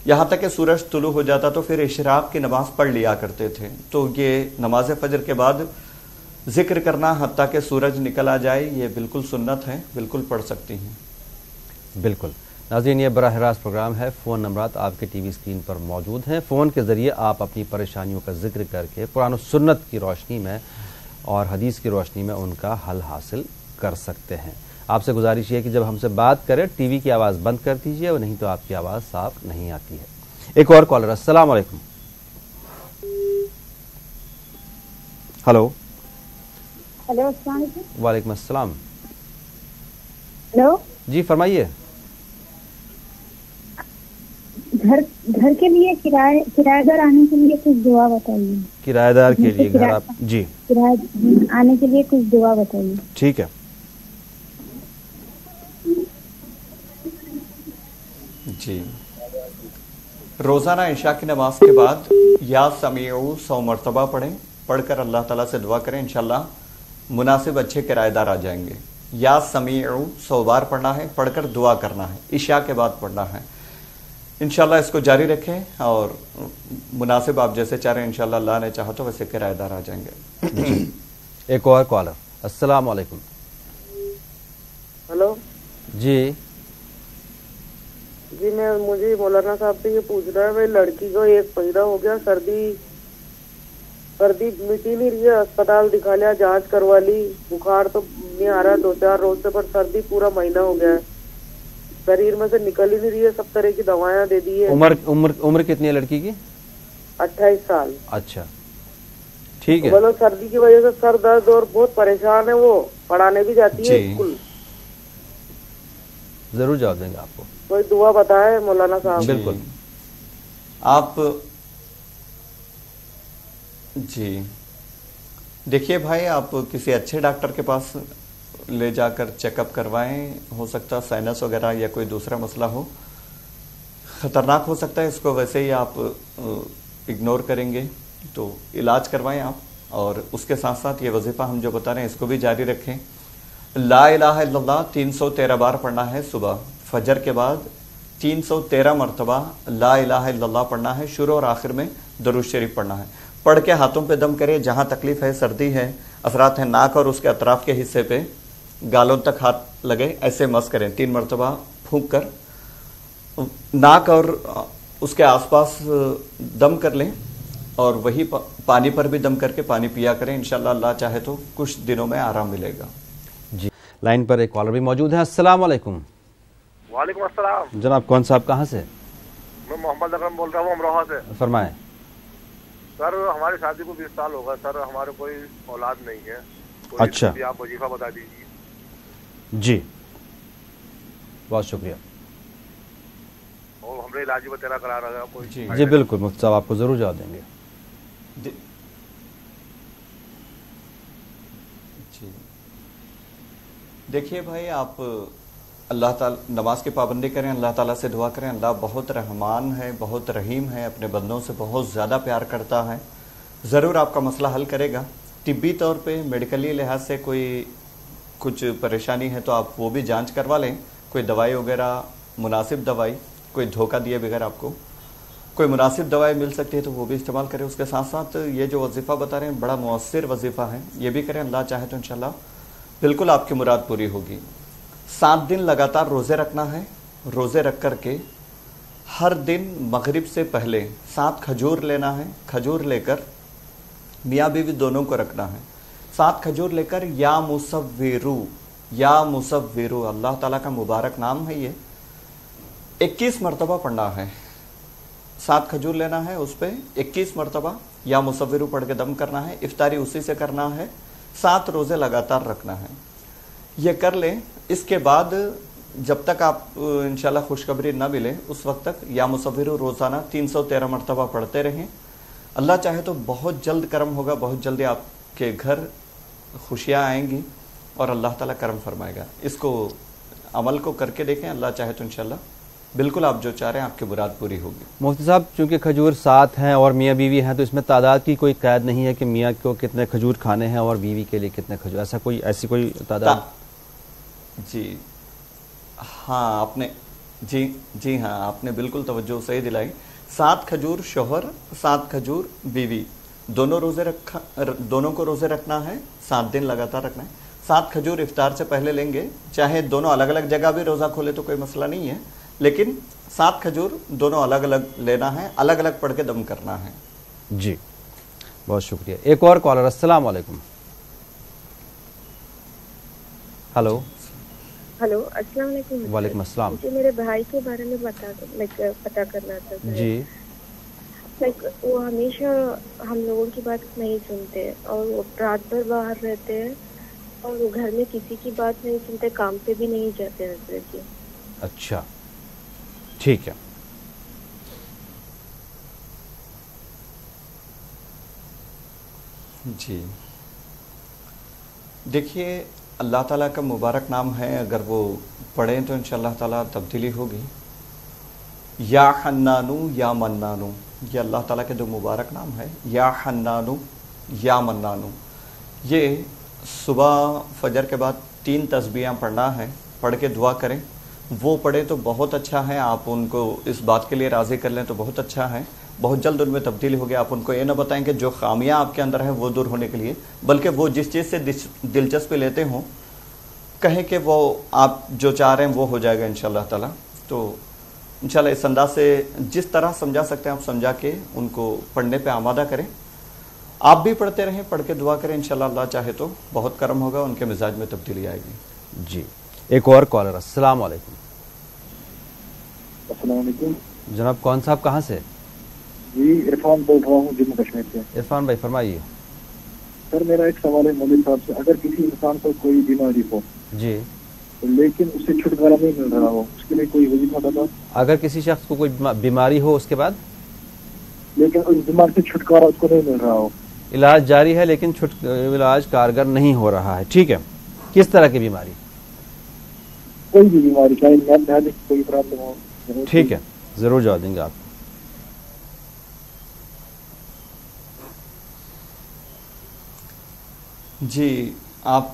यहाँ तक कि सूरज तुलू हो जाता तो फिर इशराक की नमाज पढ़ लिया करते थे। तो ये नमाज फजर के बाद जिक्र करना हत्ता कि सूरज निकल आ जाए, ये बिल्कुल सुन्नत है, बिल्कुल पढ़ सकती हैं। बिल्कुल नाज़रीन, ये बराह रास्त प्रोग्राम है। फ़ोन नंबरात आपके टीवी स्क्रीन पर मौजूद हैं। फ़ोन के ज़रिए आप अपनी परेशानियों का जिक्र करके कुरान और सुन्नत की रोशनी में और हदीस की रोशनी में उनका हल हासिल कर सकते हैं। आपसे गुजारिश है कि जब हमसे बात करें टीवी की आवाज़ बंद कर दीजिए, और नहीं तो आपकी आवाज़ साफ नहीं आती है। एक और कॉलर। अस्सलाम वालेकुम। हेलो। हेलो, अस्सलाम वालेकुम। वालेकुम अस्सलाम। हेलो जी फरमाइए। घर के लिए किराएदार आने के लिए कुछ दुआ बताइए। किराएदार के लिए घर आप जी किराए आने के लिए कुछ दुआ बताइए। ठीक है जी। रोज़ाना इशा की नमाज के बाद या समीउ 100 मरतबा पढ़ें, पढ़कर अल्लाह ताला से दुआ करें, इंशाल्लाह मुनासिब अच्छे किराएदार आ जाएंगे। या समीउ 100 बार पढ़ना है, पढ़कर दुआ करना है, इशा के बाद पढ़ना है। इंशाल्लाह इसको जारी रखें और मुनासिब आप जैसे चाह रहे हैं इंशाल्लाह अल्लाह ने चाहा तो वैसे किराएदार आ जाएंगे। एक और कॉलर। अस्सलाम वालेकुम। हेलो जी जी, मुझे मौलाना साहब से ये पूछना है, मेरी लड़की को 1 महीना हो गया, सर्दी मिटी नहीं रही है, अस्पताल दिखा लिया, जांच करवा ली, बुखार तो नहीं आ रहा 2-4 रोज से, पर सर्दी पूरा महीना हो गया है, शरीर में से निकल ही नहीं रही है, सब तरह की दवाएं दे दी है। उम्र कितनी है लड़की की? 28 साल। अच्छा ठीक है। बोलो सर्दी की वजह से सर दर्द और बहुत परेशान है, वो पढ़ाने भी जाती है स्कूल। जरूर जवाब देंगे आपको। कोई दुआ बताए मौलाना साहब। बिल्कुल। आप जी देखिए भाई, आप किसी अच्छे डॉक्टर के पास ले जाकर चेकअप करवाएं, हो सकता है साइनस वगैरह या कोई दूसरा मसला हो, खतरनाक हो सकता है, इसको वैसे ही आप इग्नोर करेंगे, तो इलाज करवाएं आप। और उसके साथ साथ ये वजीफा हम जो बता रहे हैं इसको भी जारी रखें। ला इलाहा इल्लल्लाह 313 बार पढ़ना है, सुबह फजर के बाद 313 मरतबा ला इलाहा इल्लल्लाह पढ़ना है, शुरू और आखिर में दरूद शरीफ पढ़ना है। पढ़ के हाथों पे दम करें, जहाँ तकलीफ है, सर्दी है, असरात है, नाक और उसके अतराफ के हिस्से पे गालों तक हाथ लगे, ऐसे मस करें 3 मरतबा फूंक कर, नाक और उसके आसपास दम कर लें और वही पानी पर भी दम करके पानी पिया करें। इंशाल्लाह अल्लाह चाहे तो कुछ दिनों में आराम मिलेगा। जी लाइन पर एक कॉलर भी मौजूद है। अस्सलाम वालेकुम। वालेकुम अस्सलाम। जनाब कौन साहब कहाँ से? मैं मोहम्मद अकरम बोल रहा हूँ अमरोहा से। फरमाएं। सर हमारी शादी को 20 साल होगा सर, हमारे कोई औलाद नहीं है। अच्छा, आप वजीफा बता दीजिए। जी बहुत शुक्रिया। और हमने इलाज वगैरह करा रहा है कोई? जी बिल्कुल मुफ्ती साहब आपको जरूर जवाब देंगे। जी देखिए भाई, आप अल्लाह ताला नमाज की पाबंदी करें, अल्लाह ताला से दुआ करें। अल्लाह बहुत रहमान है, बहुत रहीम है, अपने बंदों से बहुत ज़्यादा प्यार करता है, ज़रूर आपका मसला हल करेगा। तिब्बी तौर पे मेडिकली लिहाज से कोई कुछ परेशानी है तो आप वो भी जांच करवा लें, कोई दवाई वगैरह मुनासिब दवाई, कोई धोखा दिए बगैर आपको कोई मुनासिब दवाई मिल सकती है तो वो भी इस्तेमाल करें। उसके साथ साथ ये जो वजीफ़ा बता रहे हैं बड़ा मुअस्सिर वजीफ़ा है, ये भी करें। अल्लाह चाहे तो इंशाल्लाह बिल्कुल आपकी मुराद पूरी होगी। 7 दिन लगातार रोज़े रखना है। रोज़े रख कर के हर दिन मगरिब से पहले 7 खजूर लेना है। खजूर लेकर मियाँ बीवी दोनों को रखना है। 7 खजूर लेकर या मुसव्विरू अल्लाह ताला का मुबारक नाम है ये, 21 मरतबा पढ़ना है। 7 खजूर लेना है, उस पर 21 मरतबा या मुसव्विरू पढ़ के दम करना है। इफ्तारी उसी से करना है। 7 रोज़े लगातार रखना है। ये कर लें। इसके बाद जब तक आप इंशाल्लाह खुशखबरी ना मिले उस वक्त तक या मुसव्विरू रोज़ाना 313 मरतबा पढ़ते रहें। अल्लाह चाहे तो बहुत जल्द करम होगा, बहुत जल्दी आपके घर खुशियाँ आएंगी और अल्लाह ताला करम फरमाएगा। इसको अमल को करके देखें। अल्लाह चाहे तो इंशाल्लाह बिल्कुल आप जो चाह रहे हैं आपकी मुराद पूरी होगी। मुफ्ती साहब, चूंकि खजूर 7 हैं और मियाँ बीवी हैं तो इसमें तादाद की कोई कैद नहीं है कि मियाँ को कितने खजूर खाने हैं और बीवी के लिए कितने खजूर, ऐसी कोई तादाद? जी हाँ, आपने जी हाँ, आपने बिल्कुल तवज्जो सही दिलाई। 7 खजूर शोहर, 7 खजूर बीवी, दोनों को रोज़े रखना है। 7 दिन लगातार रखना है। 7 खजूर इफ्तार से पहले लेंगे, चाहे दोनों अलग अलग जगह भी रोज़ा खोले तो कोई मसला नहीं है, लेकिन 7 खजूर दोनों अलग अलग लेना है, अलग अलग पढ़ के दम करना है। जी बहुत शुक्रिया। एक और कॉलर। अस्सलाम वालेकुम। हेलो। अस्सलाम वालेकुम। वालेकुम अस्सलाम। मुझे मेरे भाई के बारे में पता करना था जी। वो हमेशा हम लोगों की बात नहीं सुनते और वो रात भर बाहर रहते हैं और वो घर में किसी की बात नहीं सुनते, काम पे भी नहीं जाते नजर की। अच्छा ठीक है। जी देखिए, अल्लाह ताला का मुबारक नाम है, अगर वो पढ़ें तो इंशाअल्लाह ताला तब्दीली होगी। या हन्नानू या मन्नानू, ये अल्लाह ताला के 2 मुबारक नाम है। या हन्नानू या मन्नानू, ये सुबह फजर के बाद 3 तस्बीहां पढ़ना है, पढ़ के दुआ करें। वो पढ़े तो बहुत अच्छा है, आप उनको इस बात के लिए राज़ी कर लें तो बहुत अच्छा है, बहुत जल्द उनमें तब्दीली होगी। आप उनको ये ना बताएं कि जो खामियां आपके अंदर हैं वो दूर होने के लिए, बल्कि वो जिस चीज़ से दिलचस्पी लेते हों कहें कि वो आप जो चाह रहे हैं वो हो जाएगा इंशाअल्लाह ताला। तो इंशाअल्लाह इस अंदाज से जिस तरह समझा सकते हैं आप समझा के उनको पढ़ने पे आमादा करें। आप भी पढ़ते रहें, पढ़ के दुआ करें, इंशाअल्लाह अल्लाह चाहे तो बहुत करम होगा, उनके मिजाज में तब्दीली आएगी। जी एक और कॉलर। अस्सलाम वालेकुम। अस्सलाम वालेकुम जनाब, कौन साहब कहाँ से? जी इरफान बोल रहा हूँ, जम्मू कश्मीर से। इरफान भाई फरमाइए। सर मेरा एक सवाल है मौलवी साहब से, अगर किसी इंसान को कोई बीमारी हो जी लेकिन उससे छुटकारा नहीं मिल रहा हो, उसके लिए कोई वजीफा बता। अगर किसी शख्स को कोई बीमारी हो उसके बाद लेकिन उस बीमारी से छुटकारा उसको नहीं मिल रहा हो, इलाज जारी है लेकिन इलाज कारगर नहीं हो रहा है, ठीक है, किस तरह की बीमारी? कोई भी बीमारी, चाहे कोई प्रॉब्लम हो। ठीक है, जरूर जवाब देंगे आप। जी आप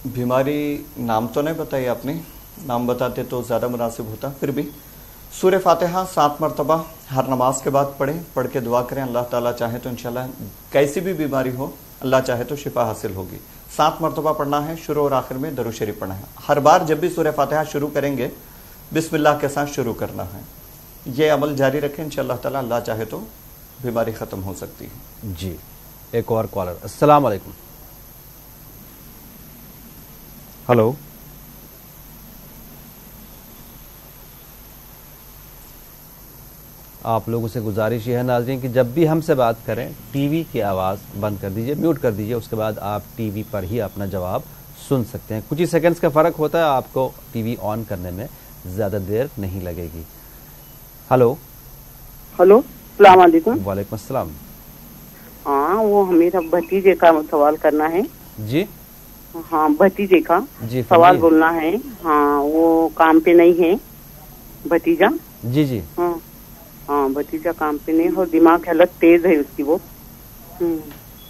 बीमारी नाम तो नहीं बताई आपने, नाम बताते तो ज़्यादा मुनासिब होता। फिर भी सूरह फातिहा 7 मरतबा हर नमाज के बाद पढ़ें, पढ़ के दुआ करें। अल्लाह ताला चाहे तो इंशाल्लाह कैसी भी बीमारी हो अल्लाह चाहे तो शिफा हासिल होगी। 7 मरतबा पढ़ना है, शुरू और आखिर में दरूद शरीफ पढ़ना है। हर बार जब भी सूरह फातिहा शुरू करेंगे बिस्मिल्लाह के साथ शुरू करना है। ये अमल जारी रखें, इंशाअल्लाह ताला अल्लाह चाहे तो बीमारी ख़त्म हो सकती है। जी एक और कॉलर। अस्सलाम वालेकुम। हेलो। आप लोगों से गुजारिश ये है नाज़रीन कि जब भी हमसे बात करें टीवी की आवाज़ बंद कर दीजिए, म्यूट कर दीजिए, उसके बाद आप टीवी पर ही अपना जवाब सुन सकते हैं। कुछ ही सेकंड्स का फ़र्क होता है, आपको टीवी ऑन करने में ज़्यादा देर नहीं लगेगी। हेलो। हेलो, अस्सलाम वालेकुम। वालेकुम अस्सलाम। हाँ, वो मेरा भतीजे का सवाल करना है। जी हाँ, भतीजे का जी सवाल बोलना है। हाँ, वो काम पे नहीं है भतीजा। जी जी हाँ, भतीजा काम पे नहीं और दिमाग हालत तेज है उसकी वो।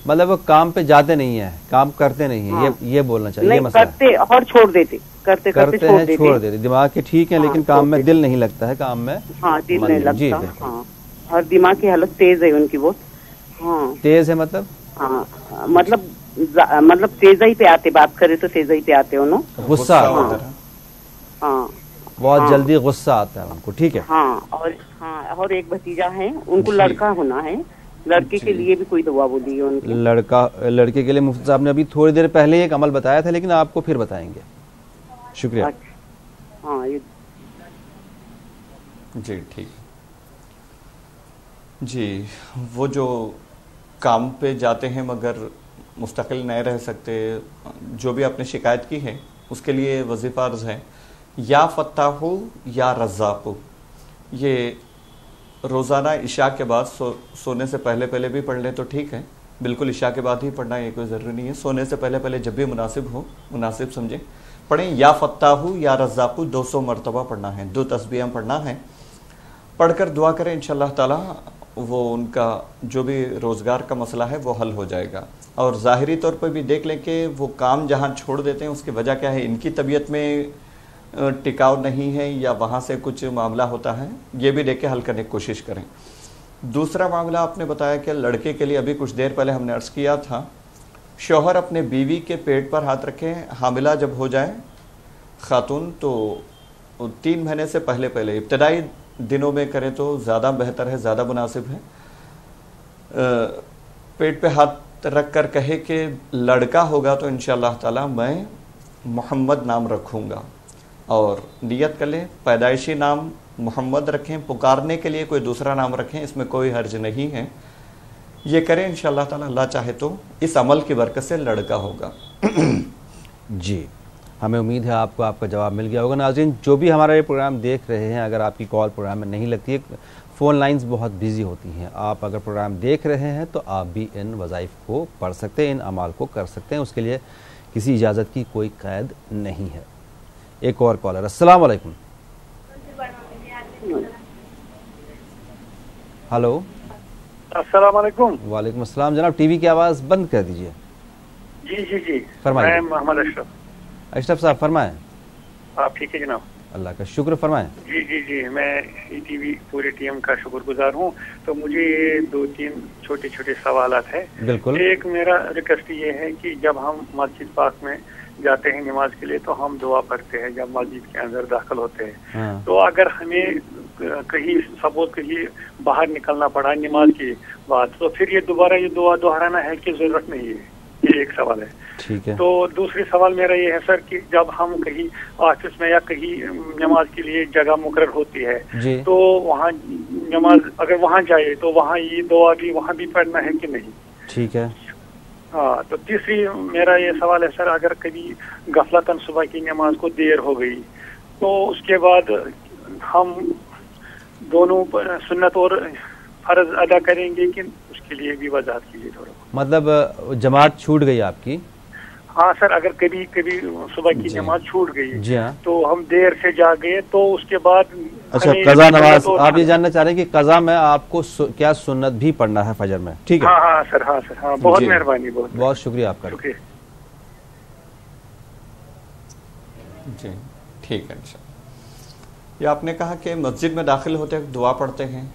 मतलब वो काम पे जाते नहीं है, काम करते नहीं है। हाँ। ये बोलना चाहिए, नहीं ये मसला करते और छोड़ देते, करते हैं छोड़ देते। दिमाग के ठीक है, हाँ, लेकिन काम में दिल नहीं लगता है, काम में हाँ दिल मन नहीं जी, लगता। बिल्कुल। हाँ, और दिमाग की हालत तेज है उनकी बहुत। हाँ तेज है मतलब हाँ, मतलब तेजाई पे आते, बात करे तो तेजाई पे आते उन्होंने, गुस्सा, हाँ बहुत जल्दी गुस्सा आता है उनको, ठीक है। हाँ, और एक भतीजा है, उनको लड़का होना है, लड़के के लिए भी कोई दुआ बोली है उनकी। लड़के के लिए मुफ्ती साहब ने अभी थोड़ी देर पहले एक अमल बताया था, लेकिन आपको फिर बताएंगे। शुक्रिया। हाँ ये जी ठीक जी। वो जो काम पे जाते हैं मगर मुस्तकिल नहीं रह सकते, जो भी आपने शिकायत की है उसके लिए वजीफा अर्ज है या फत्ताहु या रज़्ज़ाक़ु। ये रोज़ाना इशा के बाद सोने से पहले पहले भी पढ़ लें तो ठीक है, बिल्कुल इशा के बाद ही पढ़ना ये कोई ज़रूरी नहीं है, सोने से पहले पहले जब भी मुनासिब हो, मुनासिब समझें पढ़ें। या फत्ताहु या रज़्ज़ाक़ु 200 मरतबा पढ़ना है, 2 तस्बीहां पढ़ना है। पढ़कर दुआ करें, इंशाअल्लाह ताला वो उनका जो भी रोज़गार का मसला है वो हल हो जाएगा। और ज़ाहिरी तौर पर भी देख लें कि वो काम जहाँ छोड़ देते हैं उसकी वजह क्या है, इनकी तबीयत में टिकाव नहीं है या वहाँ से कुछ मामला होता है, ये भी देख के हल करने की कोशिश करें। दूसरा मामला आपने बताया कि लड़के के लिए अभी कुछ देर पहले हमने अर्ज़ किया था, शौहर अपने बीवी के पेट पर हाथ रखें, हामिला जब हो जाए खातून तो 3 महीने से पहले पहले इब्तदाई दिनों में करें तो ज़्यादा बेहतर है, ज़्यादा मुनासिब है। पेट पे हाथ रख कर कहे कि लड़का होगा तो इंशाअल्लाह ताला मैं मोहम्मद नाम रखूँगा, और नियत कर लें पैदाइशी नाम मोहम्मद रखें, पुकारने के लिए कोई दूसरा नाम रखें, इसमें कोई हर्ज नहीं है। ये करें इंशाअल्लाह ताला, अल्लाह चाहे तो इस अमल की बरकत से लड़का होगा। जी, हमें उम्मीद है आपको आपका जवाब मिल गया होगा। नाज़रीन, जो भी हमारा ये प्रोग्राम देख रहे हैं, अगर आपकी कॉल प्रोग्राम में नहीं लगती है, फ़ोन लाइंस बहुत बिजी होती हैं, आप अगर प्रोग्राम देख रहे हैं तो आप भी इन वज़ाइफ को पढ़ सकते हैं, इन अमाल को कर सकते हैं, उसके लिए किसी इजाज़त की कोई कैद नहीं है। एक और कॉलर। अस्सलाम वालेकुम। हेलो। अस्सलाम वालेकुम। वालेकुम अस्सलाम। जनाब टीवी की आवाज़ बंद कर दीजिए। जी जी जी, फरमाइए। मैं मोहम्मद अशरफ। अशरफ साहब फरमाएं। आप ठीक है जनाब? अल्लाह का शुक्र, फरमाएं। जी जी जी, मैं टीवी पूरे टीम का शुक्रगुजार हूँ। तो मुझे 2-3 छोटे छोटे सवालात है। बिल्कुल। एक मेरा रिक्वेस्ट ये है कि जब हम मस्जिद पाक में जाते हैं नमाज के लिए तो हम दुआ पढ़ते हैं जब मस्जिद के अंदर दाखिल होते हैं। हाँ। तो अगर हमें कहीं सपोज कहीं बाहर निकलना पड़ा नमाज के बाद, तो फिर ये दोबारा ये दुआ दोहराना है कि जरूरत नहीं है? ये एक सवाल है। ठीक है। तो दूसरी सवाल मेरा ये है सर कि जब हम कहीं ऑफिस में या कहीं नमाज के लिए जगह मुकर्रर होती है जी। तो वहाँ नमाज अगर वहाँ जाए तो वहाँ ये दुआ भी वहाँ भी पढ़ना है कि नहीं? ठीक है। हाँ, तो तीसरी मेरा ये सवाल है सर, अगर कभी गफलतन सुबह की नमाज को देर हो गई तो उसके बाद हम दोनों सुन्नत और फर्ज अदा करेंगे कि उसके लिए भी वजाहत कीजिए थोड़ा। मतलब जमात छूट गई आपकी? हाँ सर, अगर कभी कभी सुबह की नमाज छूट गई जी हाँ, तो हम देर से जा गए तो उसके बाद अच्छा कज़ा नमाज आप ये जानना चाह रहे हैं कि कज़ा में आपको क्या सुन्नत भी पढ़ना है फजर में? ठीक है। हाँ हाँ सर, हाँ सर, हाँ, बहुत मेहरबानी, बहुत शुक्रिया आपका। जी ठीक है। ये आपने कहा कि मस्जिद में दाखिल होते वक्त दुआ पढ़ते हैं,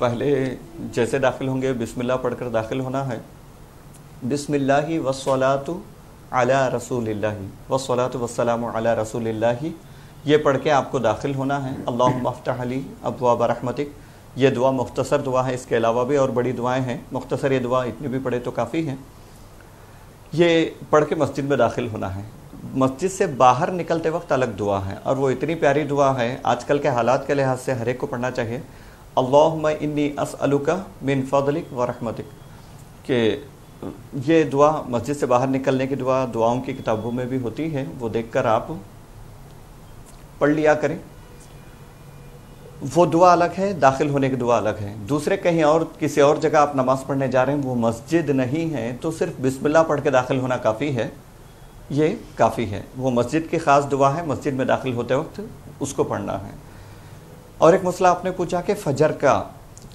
पहले जैसे दाखिल होंगे बिस्मिल्लाह पढ़कर दाखिल होना है। बिस्मिल्लाहि वस्सलातु अला रसूलिल्लाहि वस्सलातु वस्सलामु अला रसूलिल्लाहि, ये पढ़ के आपको दाखिल होना है। अल्लाहुम्मा अफ्तह ली अब्वाब रहमतिक, ये दुआ मुख्तसर दुआ है, इसके अलावा भी और बड़ी दुआएं हैं, मुख्तसर ये दुआ इतनी भी पढ़े तो काफ़ी है। ये पढ़ के मस्जिद में दाखिल होना है। मस्जिद से बाहर निकलते वक्त अलग दुआ है, और वो इतनी प्यारी दुआ है, आजकल के हालात के लिहाज से हर एक को पढ़ना चाहिए। अल्लाहुम्मा इन्नी अस्अलुका मिन फदलिक व रहमतिक, कि ये दुआ मस्जिद से बाहर निकलने की दुआ दुआओं की किताबों में भी होती है, वो देखकर आप पढ़ लिया करें। वो दुआ अलग है, दाखिल होने की दुआ अलग है। दूसरे कहीं और किसी और जगह आप नमाज पढ़ने जा रहे हैं, वो मस्जिद नहीं है, तो सिर्फ बिस्मिल्लाह पढ़ के दाखिल होना काफ़ी है, ये काफ़ी है। वो मस्जिद की ख़ास दुआ है, मस्जिद में दाखिल होते वक्त उसको पढ़ना है। और एक मसला आपने पूछा कि फ़जर का,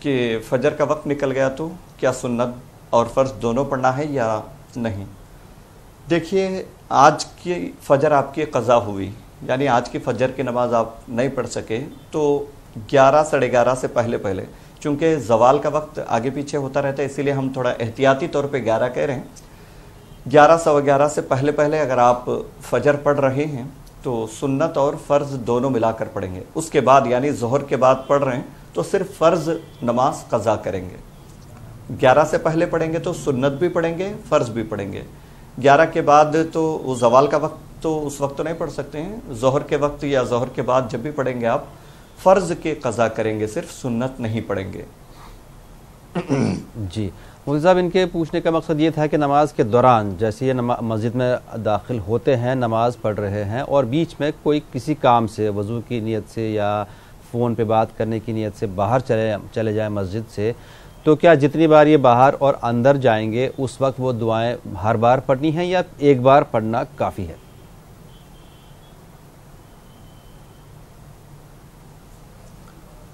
कि फ़जर का वक्त निकल गया तो क्या सुन्नत اور فرض دونوں پڑھنا ہے یا نہیں؟ دیکھیے آج کی فجر آپ کی قضا ہوئی، یعنی آج کی فجر کی نماز آپ نہیں پڑھ سکے تو 11 ساڑھے 11 سے پہلے چونکہ زوال کا وقت آگے پیچھے ہوتا رہتا ہے اسی لیے ہم تھوڑا احتیاطی طور پہ 11 کہہ رہے ہیں، 11 سوا 11 سے پہلے اگر آپ فجر پڑھ رہے ہیں تو سنت اور فرض دونوں ملا کر پڑھیں گے. اس کے بعد یعنی ظہر کے بعد پڑھ رہے ہیں تو صرف فرض نماز قضا کریں گے. 11 سے پہلے پڑھیں گے تو سنت بھی پڑھیں گے فرض بھی پڑھیں گے. 11 کے بعد تو وہ زوال کا وقت تو اس وقت تو نہیں پڑھ سکتے ہیں، ظہر کے وقت یا ظہر کے بعد جب بھی پڑھیں گے آپ فرض کے قضا کریں گے، صرف سنت نہیں پڑھیں گے. جی مفتی صاحب، ان کے پوچھنے کا مقصد یہ تھا کہ نماز کے دوران جیسے یہ مسجد میں داخل ہوتے ہیں، نماز پڑھ رہے ہیں اور بیچ میں کوئی کسی کام سے وضو کی نیت سے یا فون پہ بات کرنے کی نیت سے باہر چلے جائیں مسجد سے، تو کیا جتنی بار یہ باہر اور اندر جائیں گے اس وقت وہ دعائیں ہر بار پڑھنی ہیں یا ایک بار پڑھنا کافی ہے؟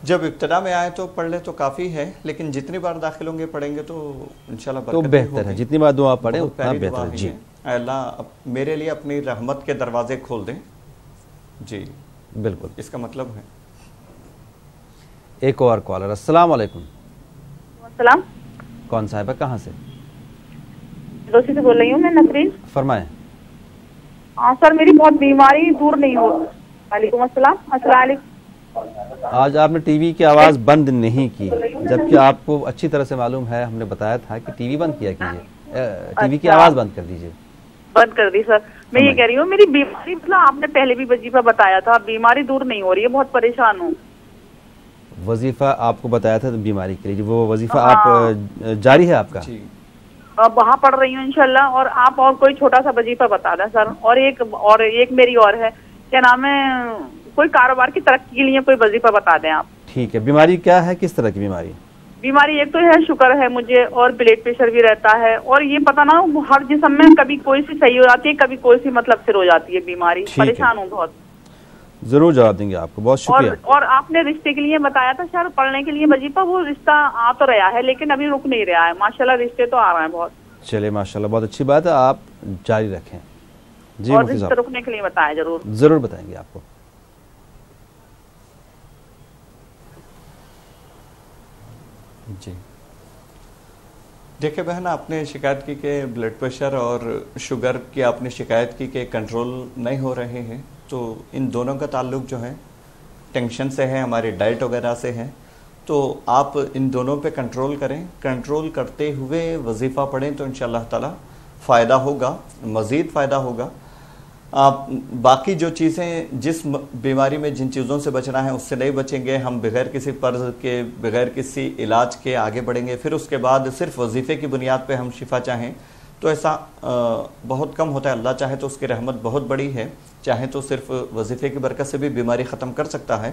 جب ابتدا میں آئے تو پڑھ لے تو کافی ہے، لیکن جتنی بار داخل ہوں گے پڑھیں گے تو انشاءاللہ تو بہتر ہے، جتنی بار دعا پڑھیں اتنا بہتر ہے. جی اے اللہ میرے لیے اپنی رحمت کے دروازے کھول دیں. جی بالکل، اس کا مطلب ہے. ایک اور کالر. السلام علیکم. السلام. کون صاحب ہے، کہاں سے؟ دوسری سے بول رہی ہوں میں، نسرین. فرمائیں. ہاں سر، میری بہت بیماری دور نہیں ہو. وعلیکم السلام. السلام علیکم. آج آپ نے ٹی وی کی آواز بند نہیں کی، جبکہ آپ کو اچھی طرح سے معلوم ہے، ہم نے بتایا تھا کہ ٹی وی بند کیا کیجیے، ٹی وی کی آواز بند کر دیجیے. بند کر دی سر. میں یہ کہہ رہی ہوں میری بیماری مطلب آپ نے پہلے بھی وظیفہ بتایا تھا، بیماری دور نہیں ہو رہی ہے، بہت پریشان ہوں. وظیفہ آپ کو بتایا تھا بیماری کے لیے، وہ وظیفہ آپ جاری ہے آپ کا؟ وہاں پڑھ رہی ہوں انشاءاللہ. اور آپ اور کوئی چھوٹا سا وظیفہ بتا دیں سر. اور ایک میری اور ہے، کیا نام ہے، کوئی کاروبار کی ترقی کے لیے کوئی وظیفہ بتا دیں آپ. ٹھیک ہے. بیماری کیا ہے، کس طرح کی بیماری؟ بیماری ایک تو ہے شوگر ہے مجھے، اور بلڈ پریشر بھی رہتا ہے، اور یہ پتہ نہ ہر جسم میں کبھی کوئی سی صحیح ہو جاتی ہے، کبھی کوئی سی مطلب پھر ہو جاتی ہے بیماری. پریشان ہوں بہت. ضرور جواب دیں گے آپ کو، بہت شکریہ. اور آپ نے رشتے کے لیے بتایا تھا شاید پڑھنے کے لیے وظیفہ، وہ رشتہ آ تو رہا ہے لیکن ابھی رک نہیں رہا ہے. ماشاءاللہ رشتے تو آ رہے ہیں بہت. چلے ماشاءاللہ، بہت اچھی بات ہے، آپ جاری رکھیں. جی اور رشتہ رکنے کے لیے بتائیں ضرور. ضرور بتائیں گے آپ کو. جی دیکھیں بہن، آپ نے شکایت کی کہ بلڈ پریشر اور شوگر کی آپ نے شکایت کی کہ کنٹرول نہیں ہو رہے ہیں، تو ان دونوں کا تعلق جو ہے ٹینشن سے ہے، ہمارے ڈائٹ وغیرہ سے ہے. تو آپ ان دونوں پہ کنٹرول کریں، کنٹرول کرتے ہوئے وظیفہ پڑھیں تو انشاءاللہ تعالی فائدہ ہوگا، مزید فائدہ ہوگا. آپ باقی جو چیزیں جس بیماری میں جن چیزوں سے بچنا ہے اس سے نہیں بچیں گے، ہم بغیر کسی فرض کے بغیر کسی علاج کے آگے بڑھیں گے، پھر اس کے بعد صرف وظیفے کی بنیاد پہ ہم شفا چاہیں تو ایسا بہت کم ہوتا ہے. اللہ چاہے تو اس کی رحمت بہت بڑی ہے، چاہے تو صرف وظیفے کی برکت سے بھی بیماری ختم کر سکتا ہے.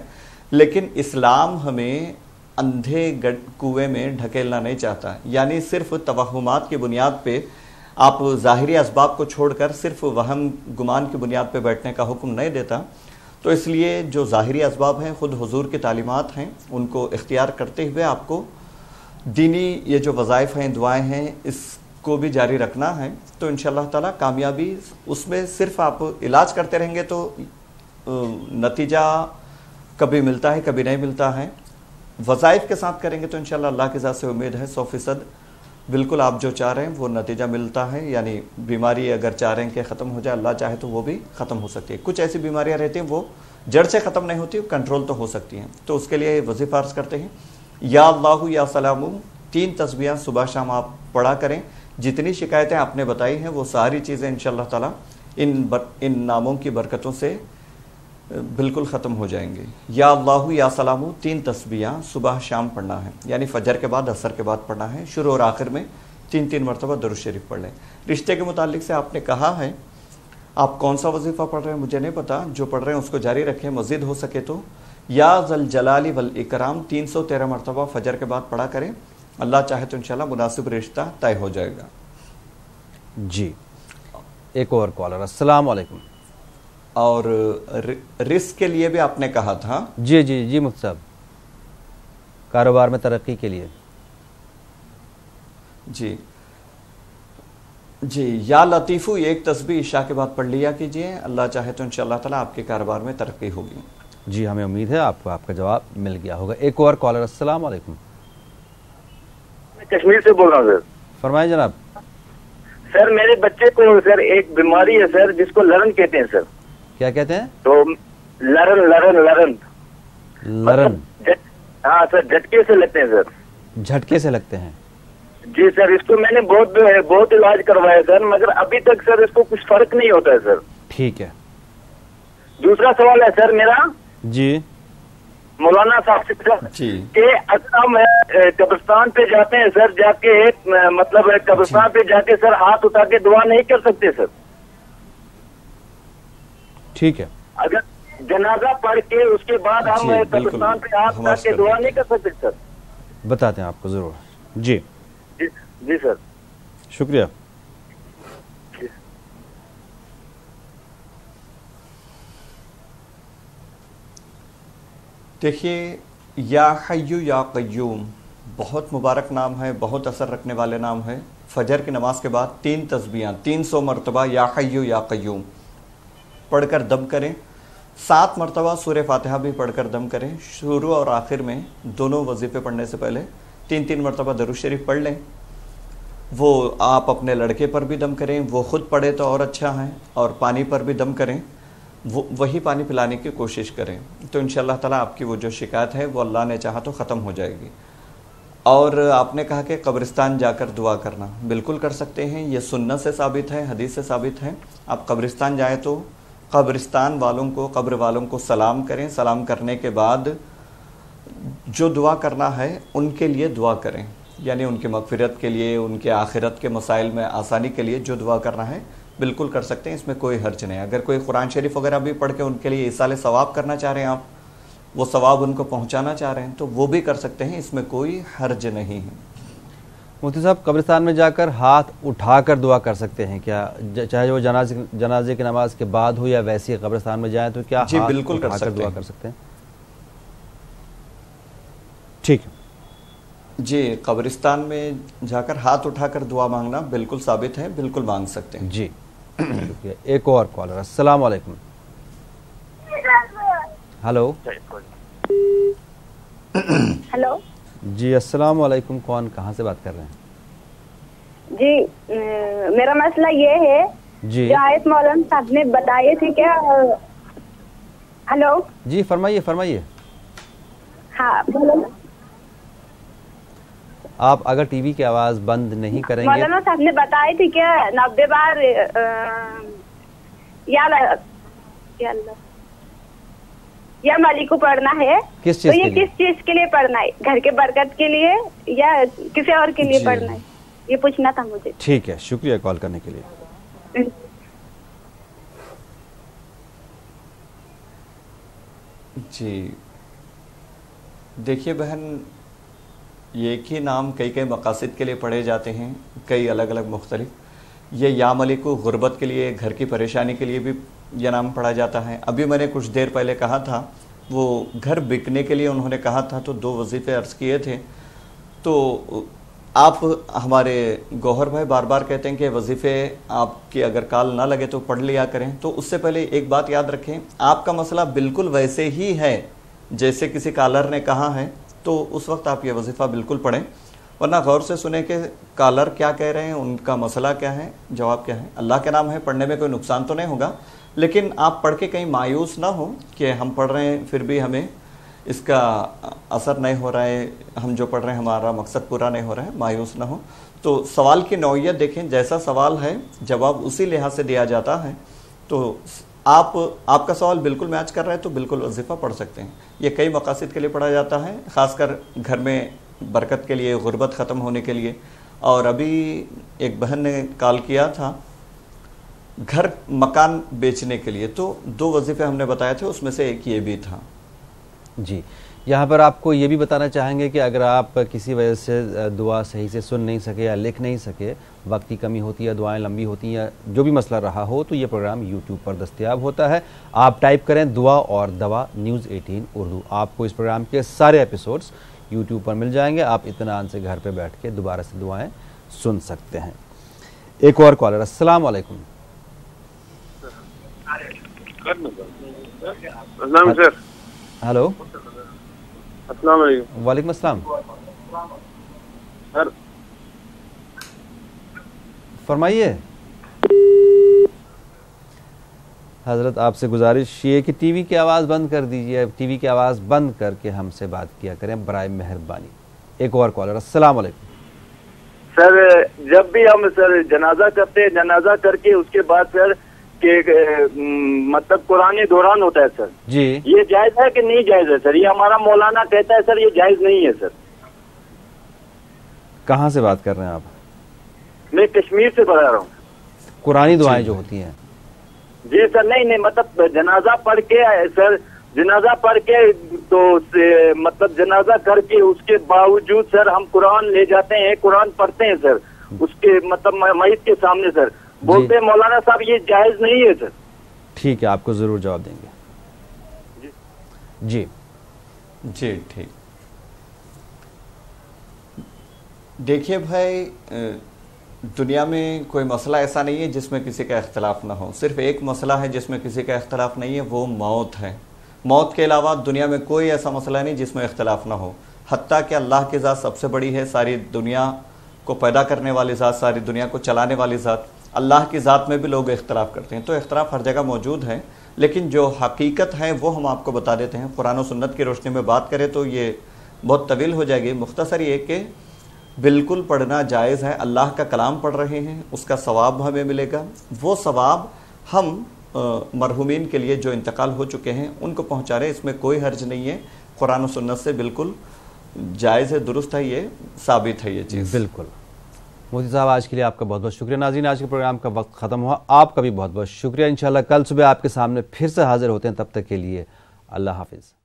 لیکن اسلام ہمیں اندھے کنویں میں ڈھکیلنا نہیں چاہتا، یعنی صرف توہمات کی بنیاد پہ آپ ظاہری اسباب کو چھوڑ کر صرف وہم گمان کی بنیاد پہ بیٹھنے کا حکم نہیں دیتا. تو اس لیے جو ظاہری اسباب ہیں خود حضور کی تعلیمات ہیں، ان کو اختیار کرتے ہوئے آپ کو دینی یہ جو وظائف ہیں، دعائیں ہیں، اس کو بھی جاری رکھنا ہے. تو انشاءاللہ تعالی کامیابی اس میں، صرف آپ علاج کرتے رہیں گے تو نتیجہ کبھی ملتا ہے کبھی نہیں ملتا ہے. وظائف کے ساتھ کریں گے تو انشاءاللہ اللہ کی ذات سے امید ہے 100% بالکل آپ جو چاہ رہے ہیں وہ نتیجہ ملتا ہے. یعنی بیماری اگر چاہ رہے ہیں کہ ختم ہو جائے، اللہ چاہے تو وہ بھی ختم ہو سکتی ہے. کچھ ایسی بیماریاں رہتی ہیں وہ جڑ سے ختم نہیں ہوتی، کنٹرول تو ہو سکتی ہیں. تو اس کے لیے وظیفہ عرض کرتے ہیں، یا اللہ یا سلام، 3 تسبیحاں صبح شام آپ پڑھا کریں. جتنی شکایتیں آپ نے بتائی ہیں وہ ساری چیزیں انشاءاللہ تعالی ان ناموں کی برکتوں سے بالکل ختم ہو جائیں گے. یا اللہ یا سلام 3 تسبیحاں صبح شام پڑھنا ہے، یعنی فجر کے بعد عصر کے بعد پڑھنا ہے. شروع اور آخر میں 3 مرتبہ درود شریف پڑھ لیں. رشتے کے متعلق سے آپ نے کہا ہے، آپ کون سا وظیفہ پڑھ رہے ہیں مجھے نہیں پتا، جو پڑھ رہے ہیں اس کو جاری رکھیں. مزید ہو سکے تو یا ذل جلال والاکرام 313 مرتبہ فجر کے بعد پڑھا کریں. اللہ چاہے تو انشاءاللہ مناسب رشتہ طے ہو جائے گا. جی ایک اور کالر. السلام علیکم. اور رزق کے لیے بھی آپ نے کہا تھا. جی مفتی صاحب، کاروبار میں ترقی کے لیے. جی جی یا لطیفو ایک تسبیح عشاء کے بعد پڑھ لیا کیجئے، اللہ چاہے تو انشاءاللہ تعالیٰ آپ کے کاروبار میں ترقی ہوگی۔ جی ہمیں امید ہے آپ کو آپ کا جواب مل گیا ہوگا۔ ایک اور کالر، السلام علیکم۔ میں کشمیر سے بول رہا ہوں سر۔ فرمائیں جناب۔ سر میرے بچے کو سر ایک بیماری ہے سر جس کو لرن کہتے ہیں سر۔ کیا کہتے ہیں؟ تو لرن ہاں سر، جھٹکے سے لگتے ہیں سر۔ جھٹکے سے لگتے ہیں؟ جی سر، اس کو میں نے بہت علاج کروایا سر، مگر ابھی تک سر اس کو کچھ فرق نہیں ہوتا ہے سر۔ ٹھیک ہے۔ دوسرا سوال ہے سر میرا جی مولانا صاحب سے کہ اگر ہم قبرستان پہ جاتے ہیں سر، جا کے مطلب قبرستان پہ جا کے سر ہاتھ اٹھا کے دعا نہیں کر سکتے سر؟ ٹھیک ہے۔ اگر جنازہ پڑھ کے اس کے بعد ہم قبرستان پہ ہاتھ اٹھا کے دعا نہیں کر سکتے سر؟ بتاتے ہیں آپ کو ضرور۔ جی جی سر، شکریہ۔ دیکھیے یا حیو یا قیوم بہت مبارک نام ہے، بہت اثر رکھنے والے نام ہے۔ فجر کی نماز کے بعد 3 تسبیحاں 300 مرتبہ یا حیو یا قیوم پڑھ کر دم کریں، 7 مرتبہ سورہ فاتحہ بھی پڑھ کر دم کریں۔ شروع اور آخر میں دونوں وظیفے پڑھنے سے پہلے 3 مرتبہ درود شریف پڑھ لیں۔ وہ آپ اپنے لڑکے پر بھی دم کریں، وہ خود پڑھے تو اور اچھا ہے، اور پانی پر بھی دم کریں، وہی پانی پلانے کی کوشش کریں، تو انشاءاللہ تعالیٰ آپ کی وہ جو شکایت ہے وہ اللہ نے چاہا تو ختم ہو جائے گی۔ اور آپ نے کہا کہ قبرستان جا کر دعا کرنا، بالکل کر سکتے ہیں، یہ سنت سے ثابت ہے، حدیث سے ثابت ہے۔ آپ قبرستان جائیں تو قبرستان والوں کو، قبر والوں کو سلام کریں، سلام کرنے کے بعد جو دعا کرنا ہے ان کے لیے دعا کریں، یعنی ان کی مغفرت کے لیے، ان کے آخرت کے مسائل میں آسانی کے لیے جو دعا کرنا ہے بالکل کر سکتے ہیں، اس میں کوئی حرج نہیں۔ اگر کوئی قرآن شریف وغیرہ بھی پڑھ کے ان کے لیے ایصال ثواب کرنا چاہ رہے ہیں، آپ وہ ثواب ان کو پہنچانا چاہ رہے ہیں تو وہ بھی کر سکتے ہیں، اس میں کوئی حرج نہیں ہے۔ مفتی صاحب قبرستان میں جا کر ہاتھ اٹھا کر دعا کر سکتے ہیں کیا؟ چاہے وہ جنازے کی نماز کے بعد ہو یا ویسے قبرستان میں جائیں تو کیا جی ہاتھ بالکل اٹھا کر دعا کر سکتے ہیں؟ ٹھیک ہے جی، قبرستان میں جا کر ہاتھ اٹھا کر دعا مانگنا بالکل ثابت ہے، بالکل مانگ سکتے ہیں۔ جی شکریہ۔ ایک اور کالر، السلام علیکم۔ ہلو ہلو جی السلام علیکم، کون کہاں سے بات کر رہے ہیں؟ جی میرا مسئلہ یہ ہے جی جو آیت مولانا صاحب نے بتائے تھے کیا؟ ہلو جی فرمائیے فرمائیے۔ ہاں بولو۔ آپ اگر ٹی وی کی آواز بند نہیں کریں گے، مولانا صاحب نے بتائے تھے کہ 90 بار یا مالک کو پڑھنا ہے، کس تو یہ کس چیز کے لیے پڑھنا ہے؟ گھر کے برکت کے لیے یا کسی اور کے لیے پڑھنا ہے؟ یہ پوچھنا تھا مجھے۔ ٹھیک ہے، شکریہ کال کرنے کے لیے۔ جی دیکھیے بہن، یہ ایک ہی نام کئی مقاصد کے لیے پڑھے جاتے ہیں، کئی الگ الگ مختلف۔ یہ یا ملکو غربت کے لیے، گھر کی پریشانی کے لیے بھی یہ نام پڑھا جاتا ہے۔ ابھی میں نے کچھ دیر پہلے کہا تھا، وہ گھر بکنے کے لیے انہوں نے کہا تھا تو 2 وظیفے عرض کیے تھے۔ تو آپ ہمارے گوہر بھائی بار بار کہتے ہیں کہ وظیفے آپ کی اگر کال نہ لگے تو پڑھ لیا کریں، تو اس سے پہلے ایک بات یاد رکھیں، آپ کا مسئلہ بالکل ویسے ہی ہے جیسے کسی کالر نے کہا ہے، تو اس وقت آپ یہ وظیفہ بالکل پڑھیں، ورنہ غور سے سنیں کہ کالر کیا کہہ رہے ہیں، ان کا مسئلہ کیا ہے، جواب کیا ہے۔ اللہ کے نام ہے، پڑھنے میں کوئی نقصان تو نہیں ہوگا، لیکن آپ پڑھ کے کہیں مایوس نہ ہوں کہ ہم پڑھ رہے ہیں پھر بھی ہمیں اس کا اثر نہیں ہو رہا ہے، ہم جو پڑھ رہے ہیں ہمارا مقصد پورا نہیں ہو رہا ہے، مایوس نہ ہو۔ تو سوال کی نوعیت دیکھیں، جیسا سوال ہے جواب اسی لحاظ سے دیا جاتا ہے۔ تو آپ کا سوال بالکل میچ کر رہا ہے تو بالکل وظیفہ پڑھ سکتے ہیں۔ یہ کئی مقاصد کے لیے پڑھا جاتا ہے، خاص کر گھر میں برکت کے لیے، غربت ختم ہونے کے لیے۔ اور ابھی ایک بہن نے کال کیا تھا گھر مکان بیچنے کے لیے، تو 2 وظیفے ہم نے بتائے تھے، اس میں سے ایک یہ بھی تھا۔ جی یہاں پر آپ کو یہ بھی بتانا چاہیں گے کہ اگر آپ کسی وجہ سے دعا صحیح سے سن نہیں سکے یا لکھ نہیں سکے، وقت کی کمی ہوتی ہے، دعائیں لمبی ہوتی ہیں، یا جو بھی مسئلہ رہا ہو، تو یہ پروگرام یوٹیوب پر دستیاب ہوتا ہے۔ آپ ٹائپ کریں دعا اور دوا نیوز 18 اردو، آپ کو اس پروگرام کے سارے ایپیسوڈز یوٹیوب پر مل جائیں گے، آپ اطمینان سے گھر پہ بیٹھ کے دوبارہ سے دعائیں سن سکتے ہیں۔ ایک اور کالر. السلام علیکم. ہلو. السلام علیکم. وعلیکم السلام. فرمائیے. حضرت آپ سے گزارش یہ کہ ٹی وی کی آواز بند کر دیجیے. ٹی وی کی آواز بند کر کے ہم سے بات کیا کریں برائے مہربانی. ایک اور کالر. السلام علیکم. سر جب بھی ہم سر جنازہ کرتے ہیں، جنازہ کر کے اس کے بعد سر کہ مطلب قرآن دوران ہوتا ہے سر، جی یہ جائز ہے کہ نہیں جائز ہے سر؟ یہ ہمارا مولانا کہتا ہے سر یہ جائز نہیں ہے سر. کہاں سے بات کر رہے ہیں آپ؟ میں کشمیر سے بتا رہا ہوں. قرآنی دعائیں جو ہوتی ہیں. جی سر نہیں مطلب جنازہ پڑھ کے سر، جنازہ پڑھ کے تو مطلب جنازہ کر کے اس کے باوجود سر ہم قرآن لے جاتے ہیں، قرآن پڑھتے ہیں سر اس کے مطلب میت کے سامنے سر. بولتے ہیں مولانا صاحب یہ جائز نہیں ہے سر. ٹھیک ہے، آپ کو ضرور جواب دیں گے. جی جی ٹھیک. دیکھیے بھائی، دنیا میں کوئی مسئلہ ایسا نہیں ہے جس میں کسی کا اختلاف نہ ہو. صرف ایک مسئلہ ہے جس میں کسی کا اختلاف نہیں ہے، وہ موت ہے. موت کے علاوہ دنیا میں کوئی ایسا مسئلہ نہیں جس میں اختلاف نہ ہو. حتیٰ کہ اللہ کی ذات سب سے بڑی ہے، ساری دنیا کو پیدا کرنے والی ذات، ساری دنیا کو چلانے والی ذات. اللہ کی ذات میں بھی لوگ اختلاف کرتے ہیں، تو اختلاف ہر جگہ موجود ہے. لیکن جو حقیقت ہے وہ ہم آپ کو بتا دیتے ہیں. قرآن و سنت کی روشنی میں بات کریں تو یہ بہت طویل ہو جائے گی. مختصر یہ کہ بالکل پڑھنا جائز ہے. اللہ کا کلام پڑھ رہے ہیں، اس کا ثواب ہمیں ملے گا. وہ ثواب ہم مرحومین کے لیے جو انتقال ہو چکے ہیں ان کو پہنچا رہے، اس میں کوئی حرج نہیں ہے. قرآن و سنت سے بالکل جائز ہے، درست ہے، یہ ثابت ہے یہ چیز. بالکل. مفتی صاحب آج کے لیے آپ کا بہت بہت شکریہ. ناظرین آج کے پروگرام کا وقت ختم ہوا. آپ کا بھی بہت بہت شکریہ. انشاءاللہ کل صبح آپ کے سامنے پھر سے حاضر ہوتے ہیں. تب تک کے لیے اللہ حافظ.